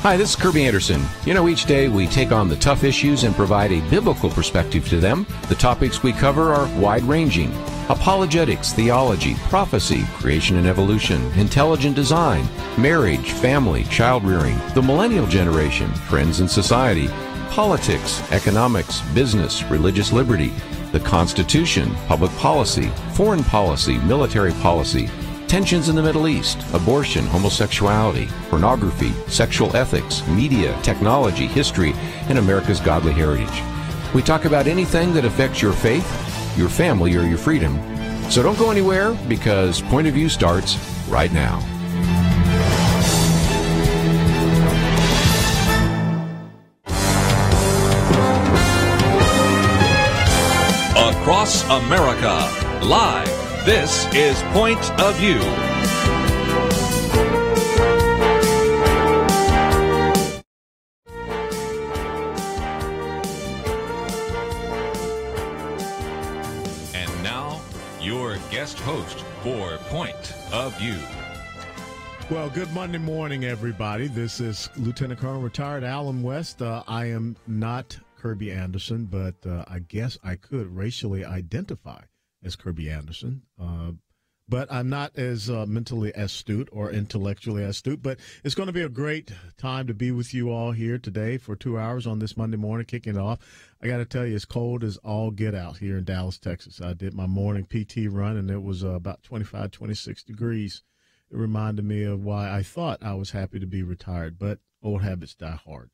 Hi, this is Kirby Anderson. You know, each day we take on the tough issues and provide a biblical perspective to them. The topics we cover are wide-ranging: apologetics, theology, prophecy, creation and evolution, intelligent design, marriage, family, child-rearing, the millennial generation, trends in society, politics, economics, business, religious liberty, the Constitution, public policy, foreign policy, military policy, tensions in the Middle East, abortion, homosexuality, pornography, sexual ethics, media, technology, history, and America's godly heritage. We talk about anything that affects your faith, your family, or your freedom. So don't go anywhere, because Point of View starts right now. Across America, live. This is Point of View. And now, your guest host for Point of View. Well, good Monday morning, everybody. This is Lieutenant Colonel retired Alan West. I am not Kirby Anderson, but I guess I could racially identify as Kirby Anderson, but I'm not as mentally astute or intellectually astute. But it's going to be a great time to be with you all here today for 2 hours on this Monday morning, kicking it off. I got to tell you, it's cold as all get out here in Dallas, Texas. I did my morning PT run, and it was about 25, 26 degrees. It reminded me of why I thought I was happy to be retired, but old habits die hard.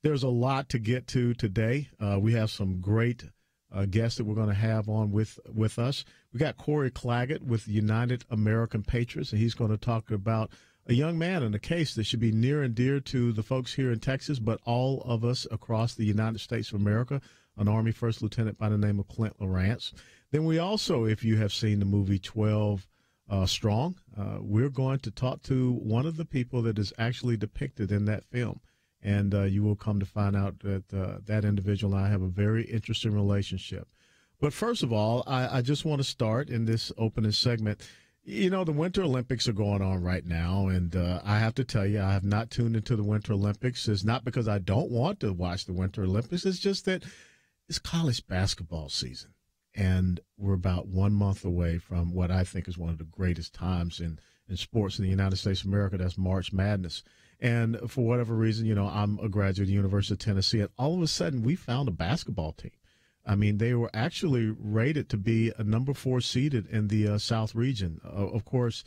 There's a lot to get to today. We have some great guest that we're going to have on with us. We got Corey Clagett with United American Patriots, and he's going to talk about a young man and a case that should be near and dear to the folks here in Texas, but all of us across the United States of America, an Army First Lieutenant by the name of Clint Lawrence. Then we also, if you have seen the movie 12 Strong, we're going to talk to one of the people that is actually depicted in that film. And you will come to find out that that individual and I have a very interesting relationship. But first of all, I just want to start in this opening segment. You know, the Winter Olympics are going on right now, and I have to tell you, I have not tuned into the Winter Olympics. It's not because I don't want to watch the Winter Olympics. It's just that it's college basketball season, and we're about 1 month away from what I think is one of the greatest times in sports in the United States of America. That's March Madness. And for whatever reason, you know, I'm a graduate of the University of Tennessee, and all of a sudden we found a basketball team. I mean, they were actually rated to be a number 4 seeded in the South region. Of course,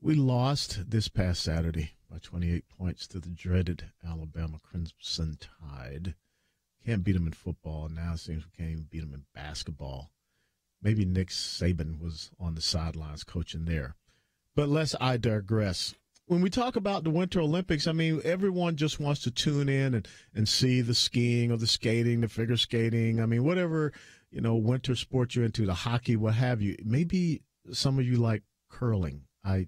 we lost this past Saturday by 28 points to the dreaded Alabama Crimson Tide. Can't beat them in football. Now it seems we can't even beat them in basketball. Maybe Nick Saban was on the sidelines coaching there. But lest I digress. When we talk about the Winter Olympics, I mean, everyone just wants to tune in and see the skiing or the skating, the figure skating. I mean, whatever, you know, winter sport you're into, the hockey, what have you. Maybe some of you like curling. I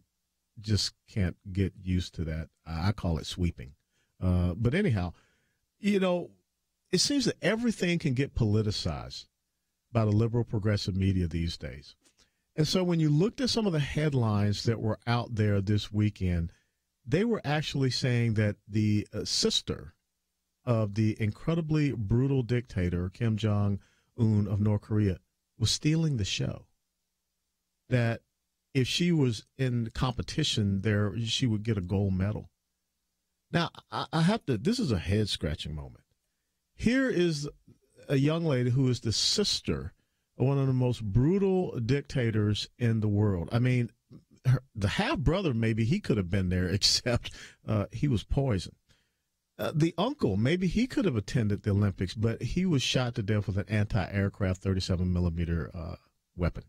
just can't get used to that. I call it sweeping. But anyhow, you know, it seems that everything can get politicized by the liberal progressive media these days. And so when you looked at some of the headlines that were out there this weekend, they were actually saying that the sister of the incredibly brutal dictator, Kim Jong-un of North Korea, was stealing the show. That if she was in competition there, she would get a gold medal. Now, I have to, this is a head-scratching moment. Here is a young lady who is the sister one of the most brutal dictators in the world. I mean, the half-brother, maybe he could have been there, except he was poisoned. The uncle, maybe he could have attended the Olympics, but he was shot to death with an anti-aircraft 37-millimeter weapon,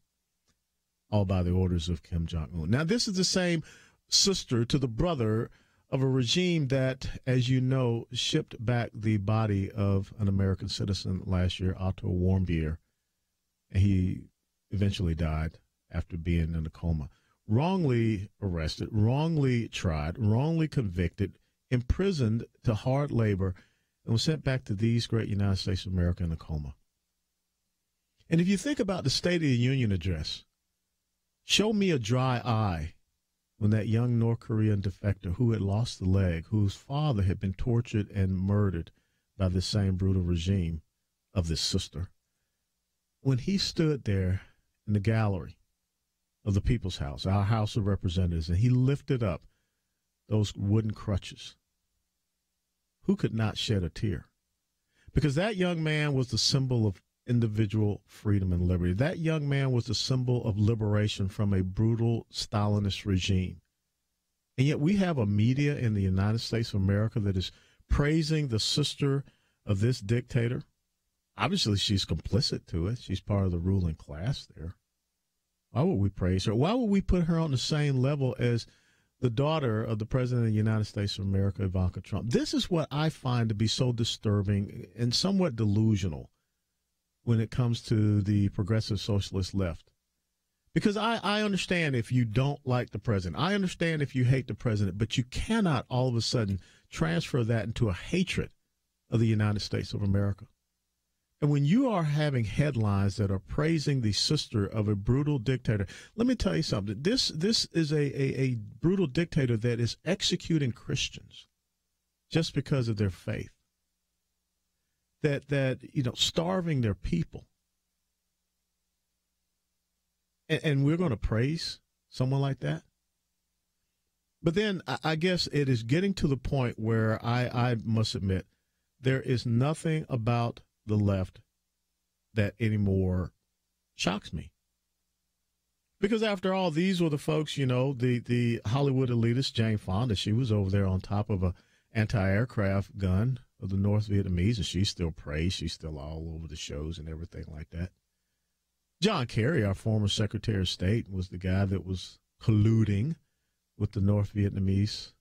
all by the orders of Kim Jong-un. Now, this is the same sister to the brother of a regime that, as you know, shipped back the body of an American citizen last year, Otto Warmbier. He eventually died after being in a coma. Wrongly arrested, wrongly tried, wrongly convicted, imprisoned to hard labor, and was sent back to these great United States of America in a coma. And if you think about the State of the Union address, show me a dry eye when that young North Korean defector who had lost the leg, whose father had been tortured and murdered by the same brutal regime of this sister, when he stood there in the gallery of the People's House, our House of Representatives, and he lifted up those wooden crutches, who could not shed a tear? Because that young man was the symbol of individual freedom and liberty. That young man was the symbol of liberation from a brutal Stalinist regime. And yet we have a media in the United States of America that is praising the sister of this dictator. Obviously, she's complicit to it. She's part of the ruling class there. Why would we praise her? Why would we put her on the same level as the daughter of the President of the United States of America, Ivanka Trump? This is what I find to be so disturbing and somewhat delusional when it comes to the progressive socialist left. Because I understand if you don't like the president. I understand if you hate the president, but you cannot all of a sudden transfer that into a hatred of the United States of America. And when you are having headlines that are praising the sister of a brutal dictator, let me tell you something. This is a brutal dictator that is executing Christians just because of their faith. That starving their people. And we're going to praise someone like that? But then I guess it is getting to the point where I must admit there is nothing about the left that anymore shocks me. Because after all, these were the folks, the Hollywood elitist Jane Fonda, she was over there on top of a anti-aircraft gun of the North Vietnamese, and she's still praised. She's still all over the shows and everything like that. John Kerry, our former Secretary of State, was the guy that was colluding with the North Vietnamese,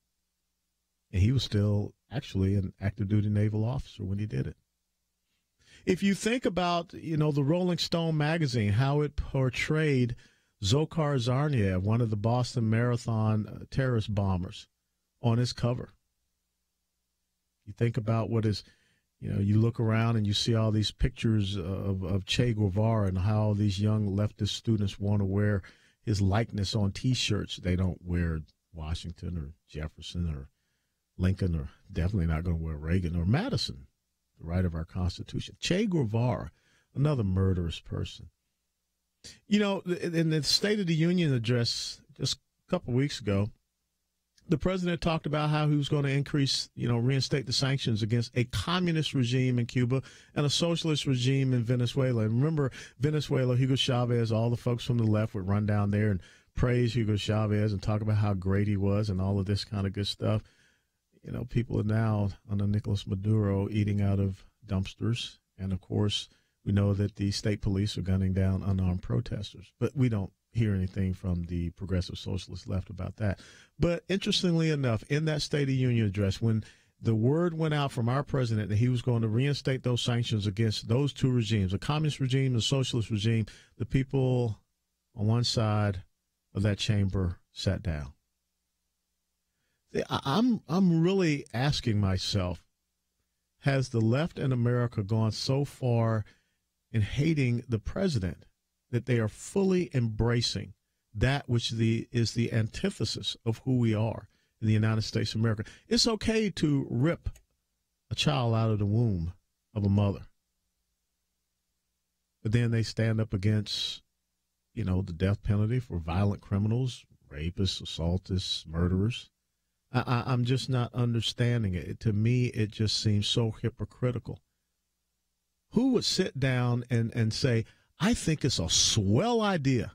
and he was still actually an active duty naval officer when he did it. If you think about, the Rolling Stone magazine, how it portrayed Dzhokhar Tsarnaev, one of the Boston Marathon terrorist bombers, on its cover. You think about what is, you look around and you see all these pictures of Che Guevara and how these young leftist students want to wear his likeness on T-shirts. They don't wear Washington or Jefferson or Lincoln, or definitely not going to wear Reagan or Madison, the right of our Constitution. Che Guevara, another murderous person. In the State of the Union address just a couple of weeks ago, the president talked about how he was going to reinstate the sanctions against a communist regime in Cuba and a socialist regime in Venezuela. And remember, Venezuela, Hugo Chavez, all the folks from the left would run down there and praise Hugo Chavez and talk about how great he was and all of this kind of good stuff. People are now under Nicolas Maduro eating out of dumpsters. And, of course, we know that the state police are gunning down unarmed protesters. But we don't hear anything from the progressive socialist left about that. But interestingly enough, in that State of the Union address, when the word went out from our president that he was going to reinstate those sanctions against those two regimes, the communist regime and the socialist regime, the people on one side of that chamber sat down. I'm really asking myself, has the left in America gone so far in hating the president that they are fully embracing that which is the antithesis of who we are in the United States of America? It's okay to rip a child out of the womb of a mother. But then they stand up against, the death penalty for violent criminals, rapists, assaultists, murderers. I'm just not understanding it. To me, it just seems so hypocritical. Who would sit down and say, I think it's a swell idea.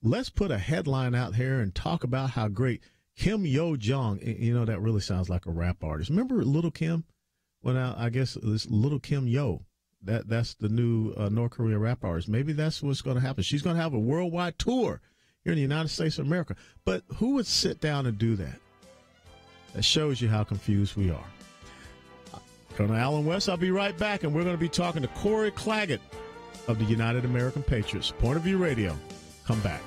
Let's put a headline out here and talk about how great Kim Yo-jong, that really sounds like a rap artist. Remember Little Kim? Well, I guess this Little Kim Yo, that's the new North Korean rap artist. Maybe that's what's going to happen. She's going to have a worldwide tour here in the United States of America. But who would sit down and do that? That shows you how confused we are. Colonel Alan West, I'll be right back, and we're going to be talking to Corey Clagett of the United American Patriots. Point of View Radio. Come back.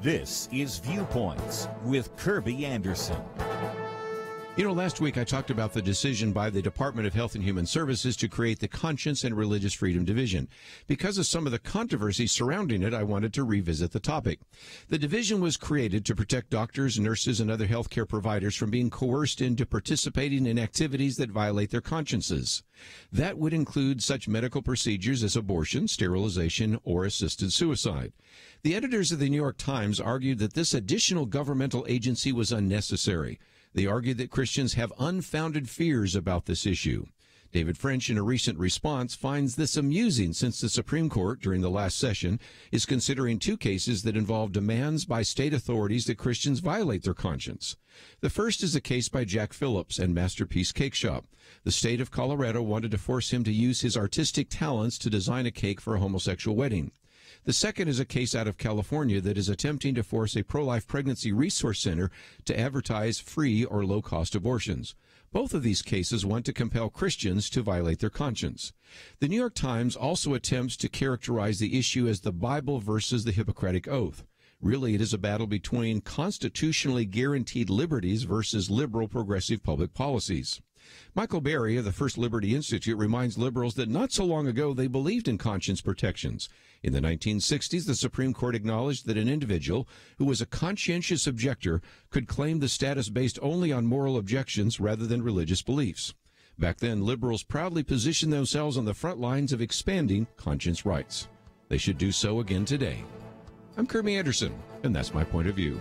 This is Viewpoints with Kirby Anderson. You know, last week I talked about the decision by the Department of Health and Human Services to create the Conscience and Religious Freedom Division. Because of some of the controversy surrounding it, I wanted to revisit the topic. The division was created to protect doctors, nurses, and other healthcare providers from being coerced into participating in activities that violate their consciences. That would include such medical procedures as abortion, sterilization, or assisted suicide. The editors of the New York Times argued that this additional governmental agency was unnecessary. They argued that Christians have unfounded fears about this issue. David French, in a recent response, finds this amusing since the Supreme Court, during the last session, is considering two cases that involve demands by state authorities that Christians violate their conscience. The first is a case by Jack Phillips and Masterpiece Cake Shop. The state of Colorado wanted to force him to use his artistic talents to design a cake for a homosexual wedding. The second is a case out of California that is attempting to force a pro-life pregnancy resource center to advertise free or low-cost abortions. Both of these cases want to compel Christians to violate their conscience. The New York Times also attempts to characterize the issue as the Bible versus the Hippocratic Oath. Really, it is a battle between constitutionally guaranteed liberties versus liberal progressive public policies. Michael Berry of the First Liberty Institute reminds liberals that not so long ago they believed in conscience protections. In the 1960s, the Supreme Court acknowledged that an individual who was a conscientious objector could claim the status based only on moral objections rather than religious beliefs. Back then, liberals proudly positioned themselves on the front lines of expanding conscience rights. They should do so again today. I'm Kirby Anderson, and that's my point of view.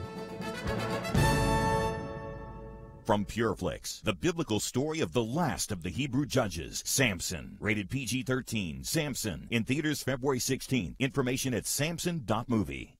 From PureFlix, the biblical story of the last of the Hebrew judges, Samson. Rated PG-13, Samson. In theaters February 16th. Information at samson.movie.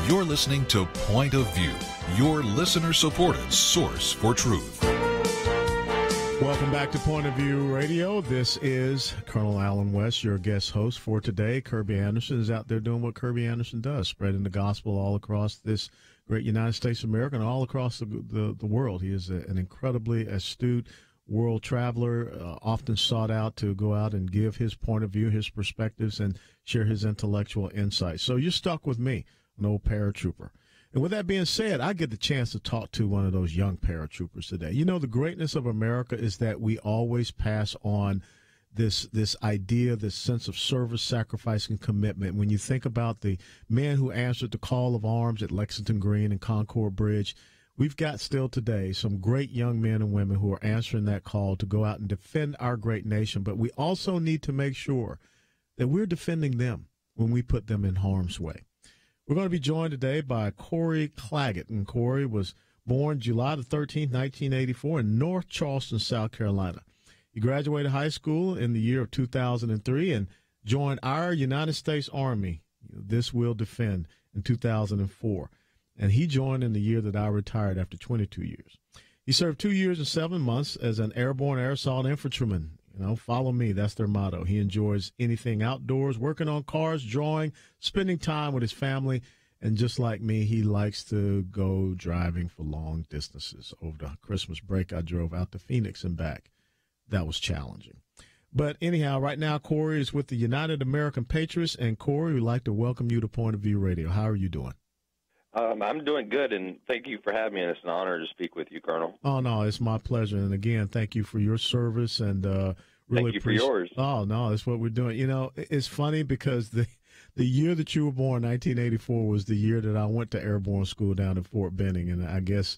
You're listening to Point of View, your listener-supported source for truth. Welcome back to Point of View Radio. This is Colonel Alan West, your guest host for today. Kirby Anderson is out there doing what Kirby Anderson does, spreading the gospel all across this great United States of America and all across the world. He is an incredibly astute world traveler, often sought out to go out and give his point of view, his perspectives, and share his intellectual insights. So you're stuck with me, an old paratrooper. And with that being said, I get the chance to talk to one of those young paratroopers today. You know, the greatness of America is that we always pass on this idea, this sense of service, sacrifice, and commitment. When you think about the men who answered the call of arms at Lexington Green and Concord Bridge, we've got still today some great young men and women who are answering that call to go out and defend our great nation. But we also need to make sure that we're defending them when we put them in harm's way. We're going to be joined today by Corey Clagett. And Corey was born July the 13th, 1984 in North Charleston, South Carolina. He graduated high school in the year of 2003 and joined our United States Army, This Will Defend, in 2004. And he joined in the year that I retired after 22 years. He served 2 years and 7 months as an airborne air assault infantryman. Follow me. That's their motto. He enjoys anything outdoors, working on cars, drawing, spending time with his family. And just like me, he likes to go driving for long distances. Over the Christmas break, I drove out to Phoenix and back. That was challenging. But anyhow, right now, Corey is with the United American Patriots. And Corey, we'd like to welcome you to Point of View Radio. How are you doing? I'm doing good, and thank you for having me. And it's an honor to speak with you, Colonel. Oh, no, it's my pleasure. And again, thank you for your service and really thank you for yours. Oh, no, that's what we're doing. It's funny because the year that you were born, 1984, was the year that I went to airborne school down in Fort Benning. And I guess,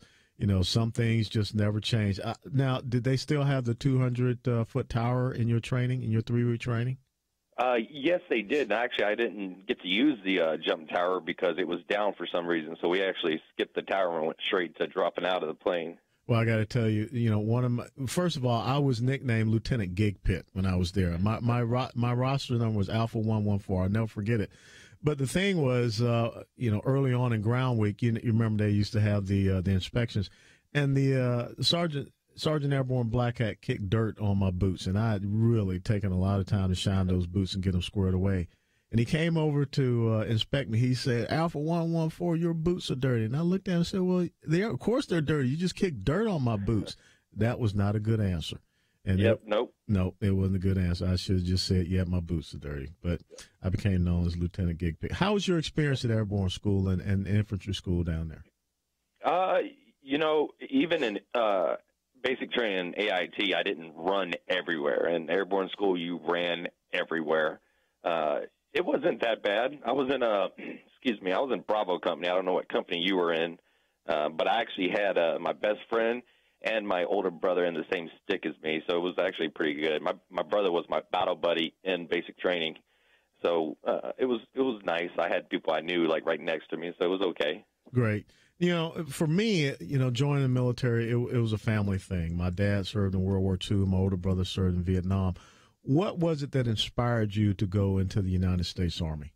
some things just never change. Now, did they still have the 200-foot tower in your training, in your 3-week training? Yes, they did. And actually, I didn't get to use the jump tower because it was down for some reason. So we actually skipped the tower and went straight to dropping out of the plane. Well, I got to tell you, first of all, I was nicknamed Lieutenant Gig Pit when I was there. My roster number was Alpha 114. I'll never forget it. But the thing was, early on in ground week, you remember they used to have the inspections, and the Sergeant Airborne Black Hat kicked dirt on my boots, and I had really taken a lot of time to shine those boots and get them squared away. And he came over to inspect me. He said, Alpha 114, your boots are dirty. And I looked at him and said, well, of course they're dirty. You just kicked dirt on my boots. That was not a good answer. And nope. No, it wasn't a good answer. I should have just said, yeah, my boots are dirty. But I became known as Lieutenant Gig Pick. How was your experience at Airborne School and infantry school down there? Even in basic training in AIT, I didn't run everywhere. In Airborne School, you ran everywhere. It wasn't that bad. I was in Bravo Company. I don't know what company you were in, but I actually had my best friend and my older brother in the same stick as me, so it was actually pretty good. My brother was my battle buddy in basic training, so it was nice. I had people I knew like right next to me, so it was okay. Great. For me, joining the military, it was a family thing. My dad served in World War II. My older brother served in Vietnam. What was it that inspired you to go into the United States Army?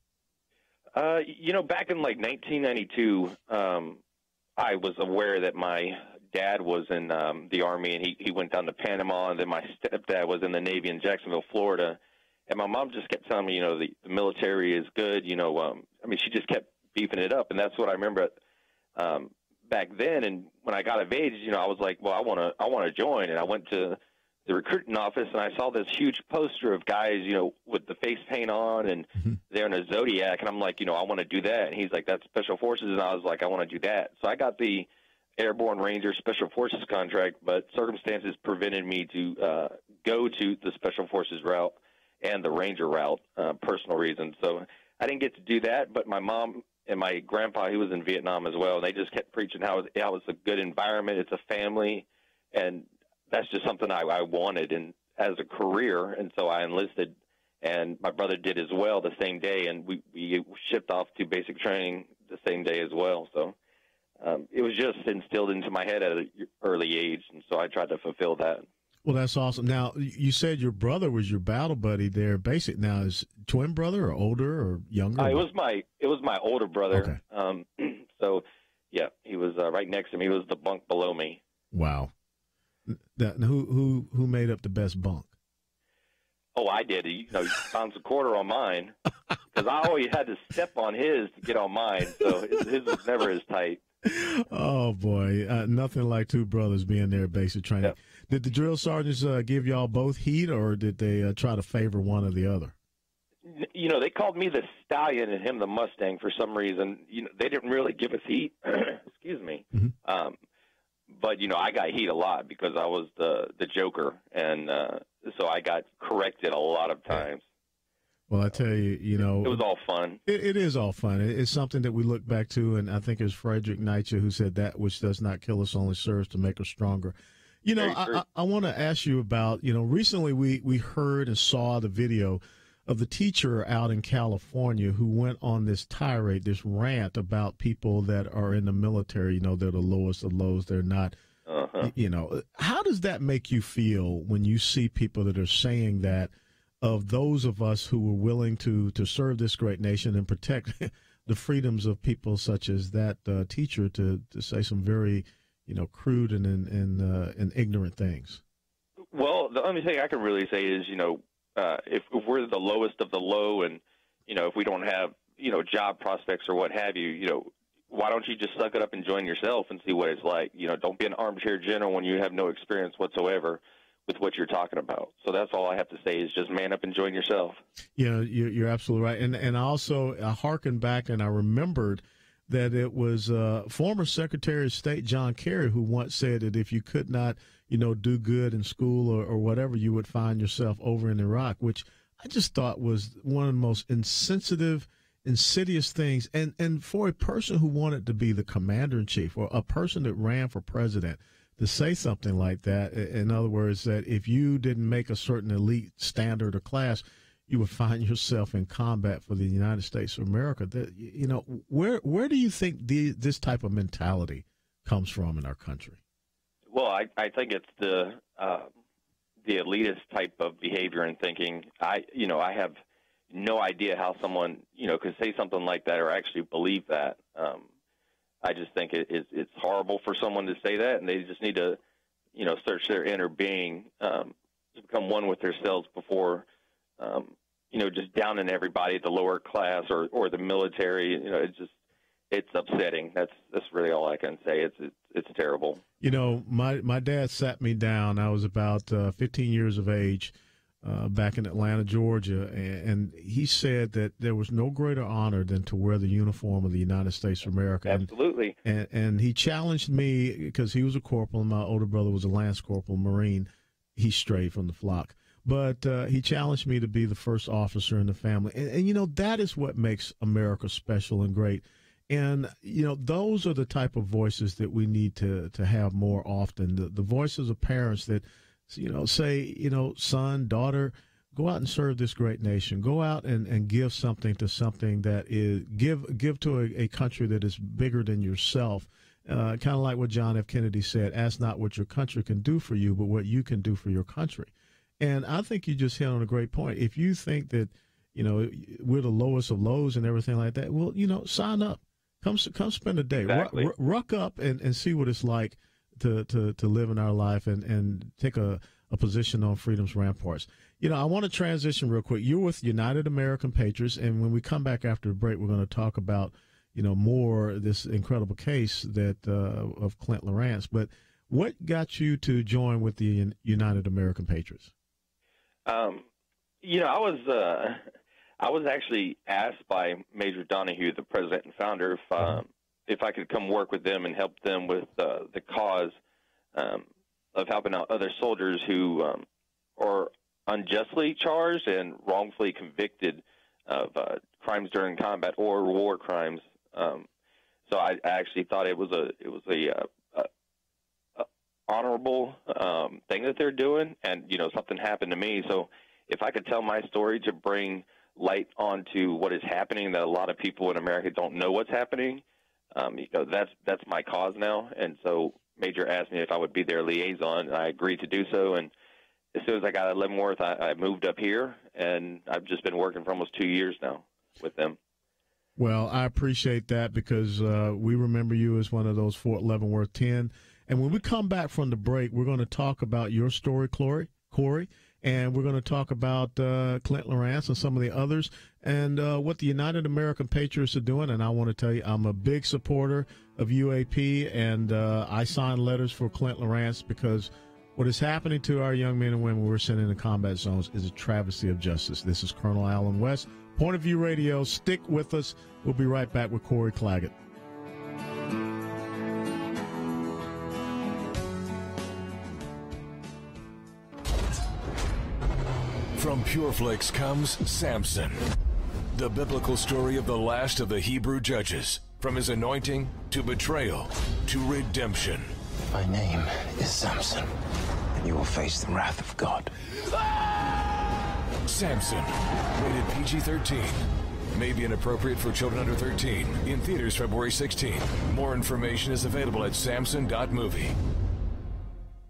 Back in like 1992, I was aware that my dad was in the Army, and he went down to Panama, and then my stepdad was in the Navy in Jacksonville, Florida. And my mom just kept telling me, the military is good. She just kept beefing it up, and that's what I remember back then. And when I got of age, I was like, well, I want to join, and I went to the recruiting office, and I saw this huge poster of guys, with the face paint on, and they're in a Zodiac, and I'm like, I want to do that. And he's like, that's Special Forces, and I was like, I want to do that. So I got the Airborne Ranger Special Forces contract, but circumstances prevented me to go to the Special Forces route and the Ranger route, personal reasons. So I didn't get to do that, but my mom and my grandpa, he was in Vietnam as well, and they just kept preaching how it's a good environment, it's a family, and that's just something I wanted and as a career, and so I enlisted, and my brother did as well the same day, and we shipped off to basic training the same day as well. So it was just instilled into my head at an early age, and so I tried to fulfill that. Well, that's awesome. Now, you said your brother was your battle buddy there. Basic now, is twin brother or older or younger? It was my older brother. Okay. So yeah, he was right next to me. He was the bunk below me. Wow. Who made up the best bunk? Oh, I did. He pounds a quarter on mine because I always had to step on his to get on mine. So his was never as tight. Oh boy, nothing like two brothers being there at basic training. Yep. Did the drill sergeants give y'all both heat, or did they try to favor one or the other? They called me the Stallion and him the Mustang for some reason. They didn't really give us heat. Excuse me. Mm-hmm. But I got heat a lot because I was the Joker, and so I got corrected a lot of times. Well, I tell you, it was all fun. It is all fun. It's something that we look back to, and I think it was Friedrich Nietzsche who said that which does not kill us only serves to make us stronger. I want to ask you about, recently we heard and saw the video of the teacher out in California who went on this tirade, this rant about people that are in the military, they're the lowest of lows, they're not, how does that make you feel when you see people that are saying that of those of us who were willing to serve this great nation and protect the freedoms of people such as that teacher to say some very, crude and ignorant things? Well, the only thing I can really say is, if we're the lowest of the low and, if we don't have, job prospects or what have you, why don't you just suck it up and join yourself and see what it's like? Don't be an armchair general when you have no experience whatsoever with what you're talking about. So that's all I have to say is just man up and join yourself. You're absolutely right. And also I hearkened back and I remembered that it was former Secretary of State John Kerry who once said that if you could not, do good in school or whatever, you would find yourself over in Iraq, which I just thought was one of the most insensitive insidious things. And for a person who wanted to be the commander-in-chief, or a person that ran for president, to say something like that, in other words, that if you didn't make a certain elite standard or class, you would find yourself in combat for the United States of America. That, you know, where do you think this type of mentality comes from in our country? Well, I think it's the elitist type of behavior and thinking. I have no idea how someone, could say something like that or actually believe that. I just think it's horrible for someone to say that, and they just need to, search their inner being, to become one with themselves before, just downing everybody at the lower class or the military. It's upsetting. That's really all I can say. It's terrible. My dad sat me down. I was about 15 years of age, back in Atlanta, Georgia, and he said that there was no greater honor than to wear the uniform of the United States of America. Absolutely. And he challenged me, because he was a corporal and my older brother was a Lance Corporal Marine. He strayed from the flock. But he challenged me to be the first officer in the family. And that is what makes America special and great. And, those are the type of voices that we need to have more often, the voices of parents that, say, son, daughter, go out and serve this great nation. Go out and give something to something that is, give to a country that is bigger than yourself. Kind of like what John F. Kennedy said, ask not what your country can do for you, but what you can do for your country. And I think you just hit on a great point. If you think that, we're the lowest of lows and everything like that, well, sign up. Come spend a day. Exactly. Ruck up and see what it's like to live in our life and take a position on freedom's ramparts. I want to transition real quick. You're with United American Patriots, and when we come back after the break, we're going to talk about, more this incredible case that of Clint Lawrence. But what got you to join with the United American Patriots? I was actually asked by Major Donahue, the president and founder, if I could come work with them and help them with the cause of helping out other soldiers who are unjustly charged and wrongfully convicted of crimes during combat or war crimes. So I actually thought it was a honorable thing that they're doing, and something happened to me. So if I could tell my story to bring light onto what is happening, that a lot of people in America don't know what's happening, that's my cause now. And so Major asked me if I would be their liaison, and I agreed to do so. And as soon as I got out of Leavenworth, I moved up here, and I've just been working for almost 2 years now with them. Well, I appreciate that, because we remember you as one of those Fort Leavenworth 10. And when we come back from the break, we're going to talk about your story, Corey, and we're going to talk about Clint Lawrence and some of the others, and what the United American Patriots are doing. And I want to tell you, I'm a big supporter of UAP, and I signed letters for Clint Lawrence, because what is happening to our young men and women we're sending in combat zones is a travesty of justice. This is Colonel Alan West, Point of View Radio. Stick with us. We'll be right back with Corey Clagett. From PureFlix comes Samson, the biblical story of the last of the Hebrew judges, from his anointing to betrayal to redemption. My name is Samson, and you will face the wrath of God. Samson, rated PG-13. May be inappropriate for children under 13. In theaters February 16. More information is available at samson.movie.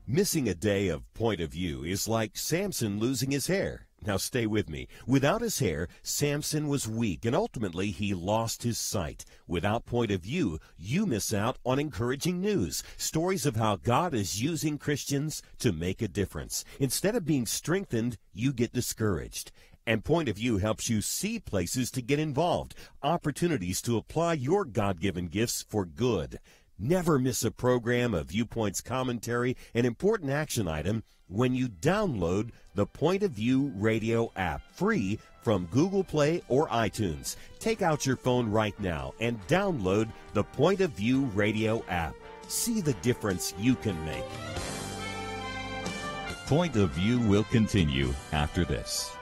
Missing a day of Point of View is like Samson losing his hair. Now stay with me. Without his hair, Samson was weak, and ultimately he lost his sight. Without Point of View, you miss out on encouraging news, stories of how God is using Christians to make a difference. Instead of being strengthened, you get discouraged. And Point of View helps you see places to get involved, opportunities to apply your God-given gifts for good. Never miss a program, a Viewpoint's commentary, an important action item when you download the Point of View Radio app, free from Google Play or iTunes. Take out your phone right now and download the Point of View Radio app. See the difference you can make. Point of View will continue after this.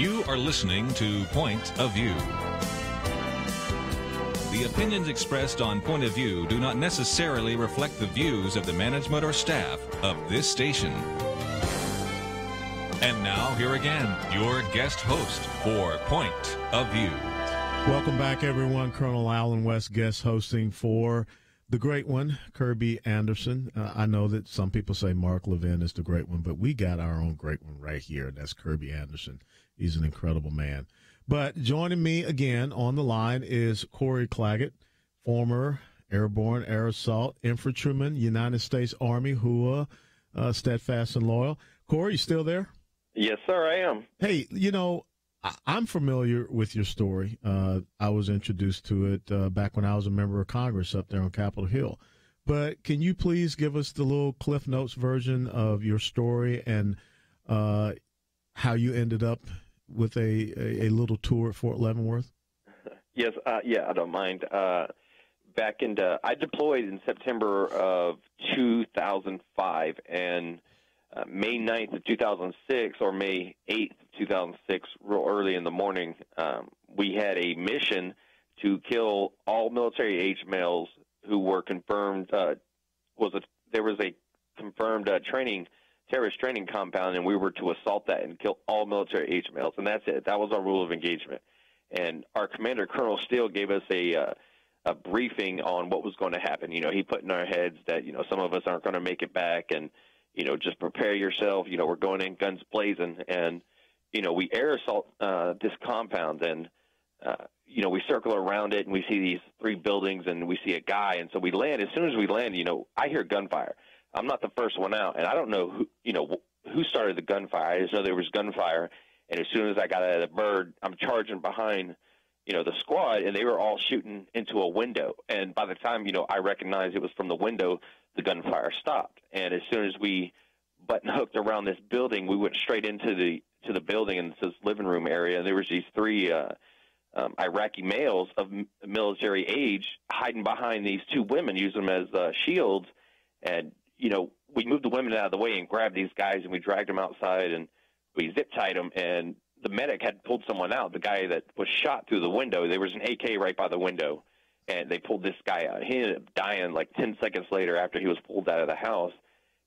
You are listening to Point of View. The opinions expressed on Point of View do not necessarily reflect the views of the management or staff of this station. And now, here again, your guest host for Point of View. Welcome back, everyone. Colonel Alan West guest hosting for the great one, Kirby Anderson. I know that some people say Mark Levin is the great one, but we got our own great one right here, and that's Kirby Anderson. He's an incredible man. But joining me again on the line is Corey Clagett, former airborne air assault infantryman, United States Army, HUA, steadfast and loyal. Corey, you still there? Yes, sir, I am. Hey, you know, I'm familiar with your story. I was introduced to it back when I was a member of Congress up there on Capitol Hill. But can you please give us the little Cliff Notes version of your story and how you ended up with a little tour at Fort Leavenworth? Yes, I don't mind. Back in I deployed in September of 2005, and May 9th of 2006 or May 8th of 2006, real early in the morning, we had a mission to kill all military-age males who were confirmed. There was a confirmed terrorist training compound, and we were to assault that and kill all military-age males, and that's it. That was our rule of engagement. And our commander, Colonel Steele, gave us a briefing on what was going to happen. You know, he put in our heads that, you know, some of us aren't going to make it back, and you know, just prepare yourself. You know, we're going in guns blazing, and you know, we air assault this compound, and you know, we circle around it, and we see these 3 buildings, and we see a guy, and so we land. As soon as we land, you know, I hear gunfire. I'm not the first one out, and I don't know who started the gunfire. I just know there was gunfire, and as soon as I got out of the bird, I'm charging behind, you know, the squad, and they were all shooting into a window. And by the time, you know, I recognized it was from the window, the gunfire stopped. And as soon as we button hooked around this building, we went straight into the building and this living room area. And there was these 3 Iraqi males of military age hiding behind these 2 women, using them as shields. And you know, we moved the women out of the way and grabbed these guys, and we dragged them outside, and we zip tied them. And the medic had pulled someone out, the guy that was shot through the window. There was an AK right by the window, and they pulled this guy out. He ended up dying like 10 seconds later after he was pulled out of the house.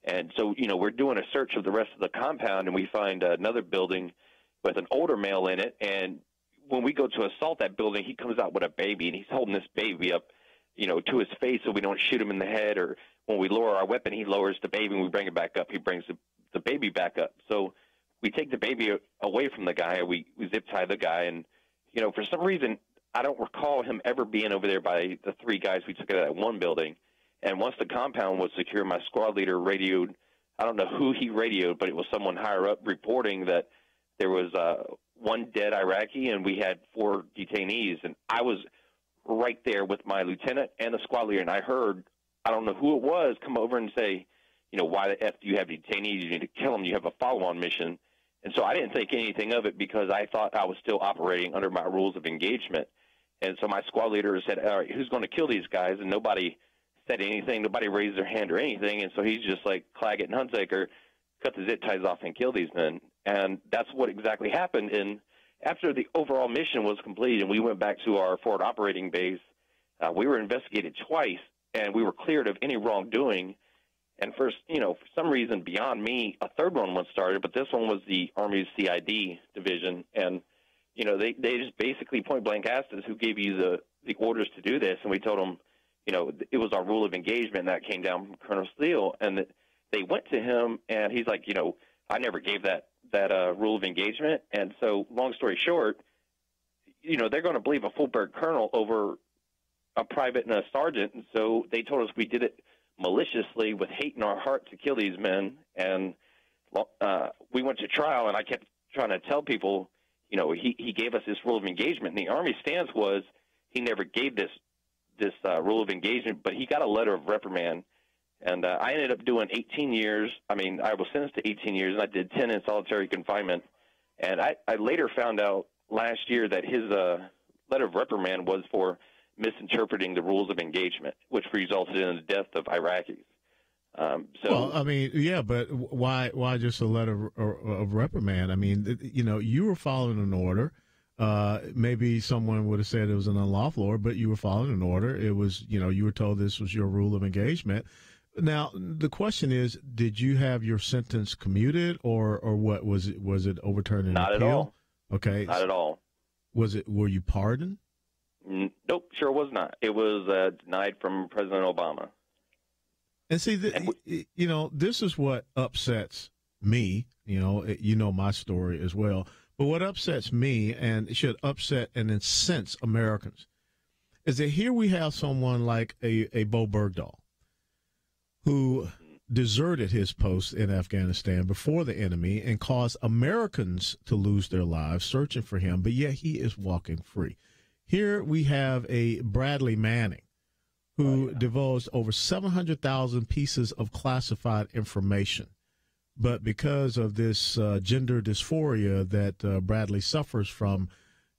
And so, you know, we're doing a search of the rest of the compound, and we find another building with an older male in it. And when we go to assault that building, he comes out with a baby, and he's holding this baby up, you know, to his face so we don't shoot him in the head. Or when we lower our weapon, he lowers the baby, and we bring it back up. He brings the baby back up. So we take the baby away from the guy. We zip tie the guy, and you know, for some reason, I don't recall him ever being over there by the 3 guys we took out of that one building. And once the compound was secure, my squad leader radioed. I don't know who he radioed, but it was someone higher up reporting that there was 1 dead Iraqi, and we had 4 detainees. And I was right there with my lieutenant and the squad leader, and I heard, I don't know who it was, come over and say, you know, why the F do you have detainees? You need to kill them. You have a follow-on mission. And so I didn't think anything of it because I thought I was still operating under my rules of engagement. And so my squad leader said, all right, who's going to kill these guys? And nobody said anything. Nobody raised their hand or anything. And so he's just like, Clagett and Hunsaker, cut the zip ties off and kill these men. And that's what exactly happened. And after the overall mission was complete and we went back to our forward operating base, we were investigated twice, and we were cleared of any wrongdoing. And first, you know, for some reason beyond me, a 3rd one was started, but this one was the Army's CID division. And, you know, they just basically point blank asked us who gave you the orders to do this. And we told them, you know, it was our rule of engagement, and that came down from Colonel Steele. And they went to him, and he's like, you know, I never gave that rule of engagement. And so long story short, you know, they're going to believe a full-bird colonel over a private and a sergeant. And so they told us we did it maliciously with hate in our heart to kill these men. And we went to trial, and I kept trying to tell people, you know, he gave us this rule of engagement. And the Army stance was he never gave this rule of engagement, but he got a letter of reprimand. And I ended up doing 18 years. I mean, I was sentenced to 18 years, and I did 10 in solitary confinement. And I later found out last year that his letter of reprimand was for misinterpreting the rules of engagement, which resulted in the death of Iraqis. Well, I mean, yeah, but why just a letter of reprimand? I mean, you were following an order. Maybe someone would have said it was an unlawful order, but you were following an order. It was, you were told this was your rule of engagement. Now, the question is, did you have your sentence commuted, or what was it? Was it overturned in Not appeal? at all. Okay, not at all. Were you pardoned? Nope, sure was not. It was denied from President Obama. And see, this is what upsets me. My story as well. But what upsets me, and should upset and incense Americans, is that here we have someone like a Bo Bergdahl, who deserted his post in Afghanistan before the enemy and caused Americans to lose their lives searching for him, but yet he is walking free. Here we have a Bradley Manning, who divulged over 700,000 pieces of classified information. But because of this gender dysphoria that Bradley suffers from,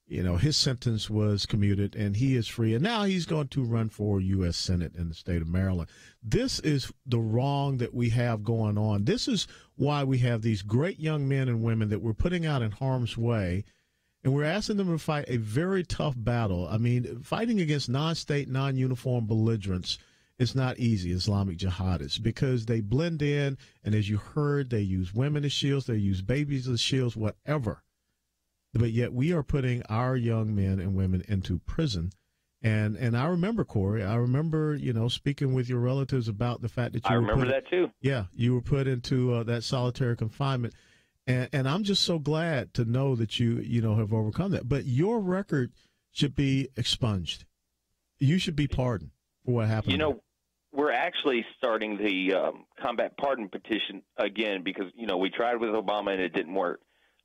his sentence was commuted and he is free. And now he's going to run for U.S. Senate in the state of Maryland. This is the wrong that we have going on. This is why we have these great young men and women that we're putting out in harm's way. And we're asking them to fight a very tough battle. I mean, fighting against non-state, non-uniform belligerents is not easy, Islamic jihadists, because they blend in, and as you heard, they use women as shields, they use babies as shields, whatever. But yet we are putting our young men and women into prison. And I remember, Corey, speaking with your relatives about the fact that you remember that too. Yeah, you were put into that solitary confinement. And I'm just so glad to know that you have overcome that. But your record should be expunged. You should be pardoned for what happened. We're actually starting the combat pardon petition again because, we tried with Obama and it didn't work.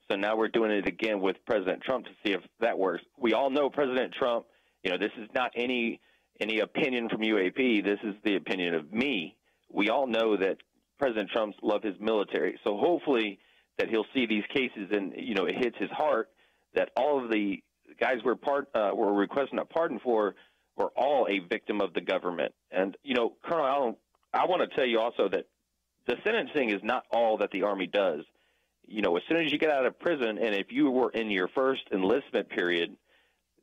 So now we're doing it again with President Trump to see if that works. We all know President Trump, this is not any opinion from UAP. This is the opinion of me. We all know that President Trump's loved his military. So hopefully that he'll see these cases and, it hits his heart that all of the guys we're requesting a pardon for were all a victim of the government. And, Colonel Allen, I want to tell you also that the sentencing is not all that the Army does. As soon as you get out of prison, and if you were in your first enlistment period,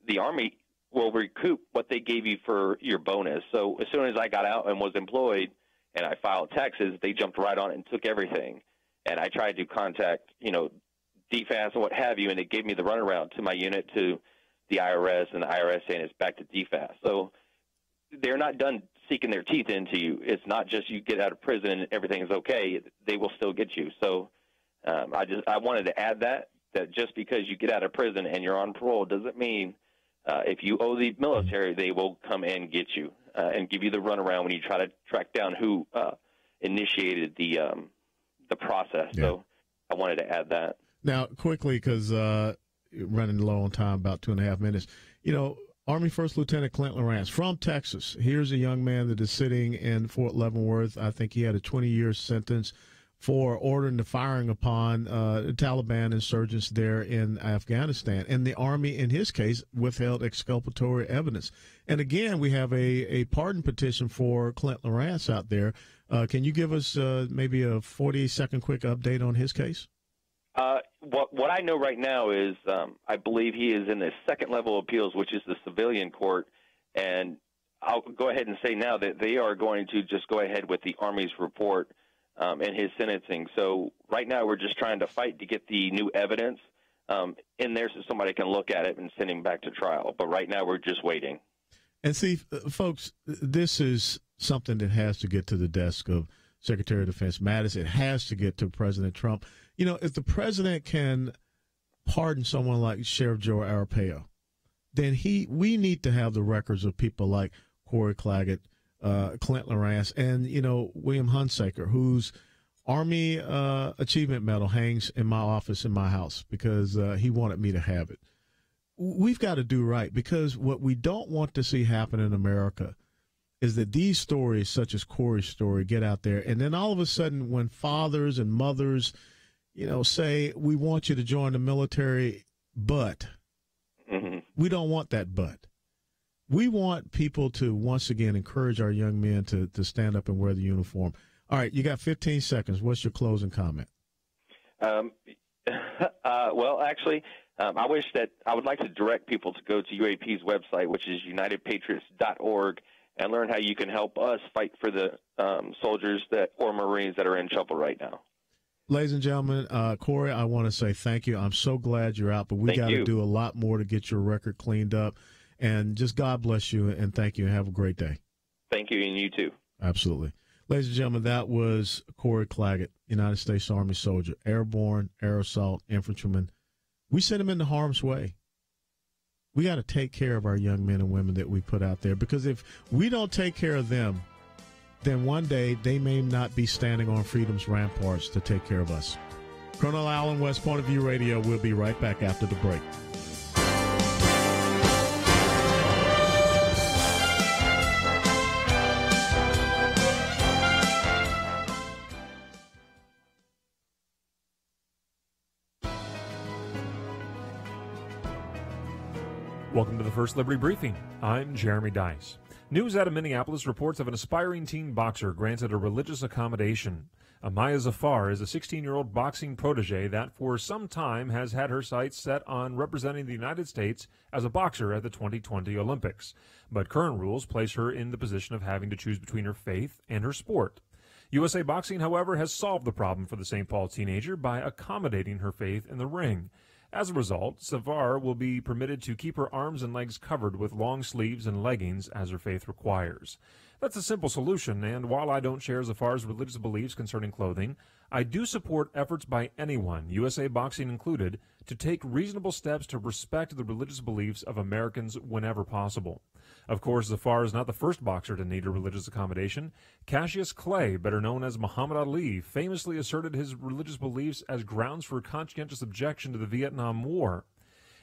the Army will recoup what they gave you for your bonus. So as soon as I got out and was employed and I filed taxes, they jumped right on it and took everything. And I tried to contact, DFAS and what have you, and it gave me the runaround to my unit to the IRS, and the IRS saying it's back to DFAS. So they're not done seeking their teeth into you. It's not just you get out of prison and everything is okay. They will still get you. So I wanted to add that just because you get out of prison and you're on parole doesn't mean if you owe the military, they will come and get you and give you the runaround when you try to track down who initiated the process. Yeah. So I wanted to add that. Now, quickly, because running low on time, about 2.5 minutes, Army First Lieutenant Clint Lawrence from Texas. Here's a young man that is sitting in Fort Leavenworth. I think he had a 20-year sentence for ordering the firing upon Taliban insurgents there in Afghanistan. And the Army, in his case, withheld exculpatory evidence. And again, we have a pardon petition for Clint Lawrence out there. Can you give us maybe a 40-second quick update on his case? What I know right now is I believe he is in the second level of appeals, which is the civilian court. And I'll go ahead and say now that they are going to just go ahead with the Army's report and his sentencing. So right now we're just trying to fight to get the new evidence in there so somebody can look at it and send him back to trial. But right now we're just waiting. And see, folks, this is something that has to get to the desk of Secretary of Defense Mattis. It has to get to President Trump. If the president can pardon someone like Sheriff Joe Arpaio, then we need to have the records of people like Corey Clagett, Clint Lawrence, and, William Hunsaker, whose Army Achievement Medal hangs in my office in my house because he wanted me to have it. We've got to do right, because what we don't want to see happen in America is that these stories, such as Corey's story, get out there, and then all of a sudden when fathers and mothers, say, we want you to join the military, but we don't want that but. We want people to once again encourage our young men to stand up and wear the uniform. All right, you got 15 seconds. What's your closing comment? Well, actually, I would like to direct people to go to UAP's website, which is unitedpatriots.org, and learn how you can help us fight for the soldiers or Marines that are in trouble right now. Ladies and gentlemen, Corey, I want to say thank you. I'm so glad you're out, but we got to do a lot more to get your record cleaned up. And just God bless you, and thank you, and have a great day. Thank you, and you too. Absolutely. Ladies and gentlemen, that was Corey Clagett, United States Army soldier, airborne, air assault, infantryman. We send them into harm's way. We got to take care of our young men and women that we put out there, because if we don't take care of them, then one day they may not be standing on freedom's ramparts to take care of us. Colonel Allen West, Point of View Radio. We'll be right back after the break. Welcome to the First Liberty Briefing. I'm Jeremy Dice. News out of Minneapolis reports of an aspiring teen boxer granted a religious accommodation. Amaya Zafar is a 16-year-old boxing protege that for some time has had her sights set on representing the United States as a boxer at the 2020 Olympics. But current rules place her in the position of having to choose between her faith and her sport. USA Boxing, however, has solved the problem for the St. Paul teenager by accommodating her faith in the ring. As a result, Zafar will be permitted to keep her arms and legs covered with long sleeves and leggings as her faith requires. That's a simple solution, and while I don't share Zafar's religious beliefs concerning clothing, I do support efforts by anyone, USA Boxing included, to take reasonable steps to respect the religious beliefs of Americans whenever possible. Of course, Zafar is not the first boxer to need a religious accommodation. Cassius Clay, better known as Muhammad Ali, famously asserted his religious beliefs as grounds for conscientious objection to the Vietnam War.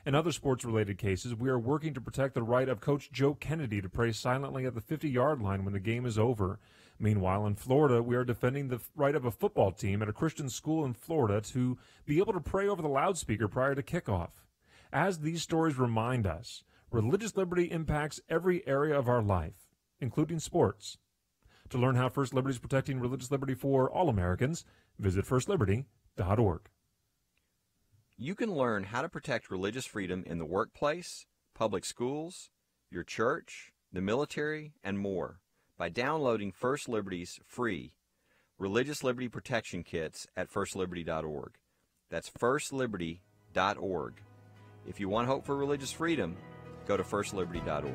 In other sports-related cases, we are working to protect the right of Coach Joe Kennedy to pray silently at the 50-yard line when the game is over. Meanwhile, in Florida, we are defending the right of a football team at a Christian school in Florida to be able to pray over the loudspeaker prior to kickoff. As these stories remind us, religious liberty impacts every area of our life, including sports. To learn how First Liberty is protecting religious liberty for all Americans, visit firstliberty.org. You can learn how to protect religious freedom in the workplace, public schools, your church, the military, and more by downloading First Liberty's free Religious Liberty Protection Kits at firstliberty.org. That's firstliberty.org. If you want hope for religious freedom, go to firstliberty.org.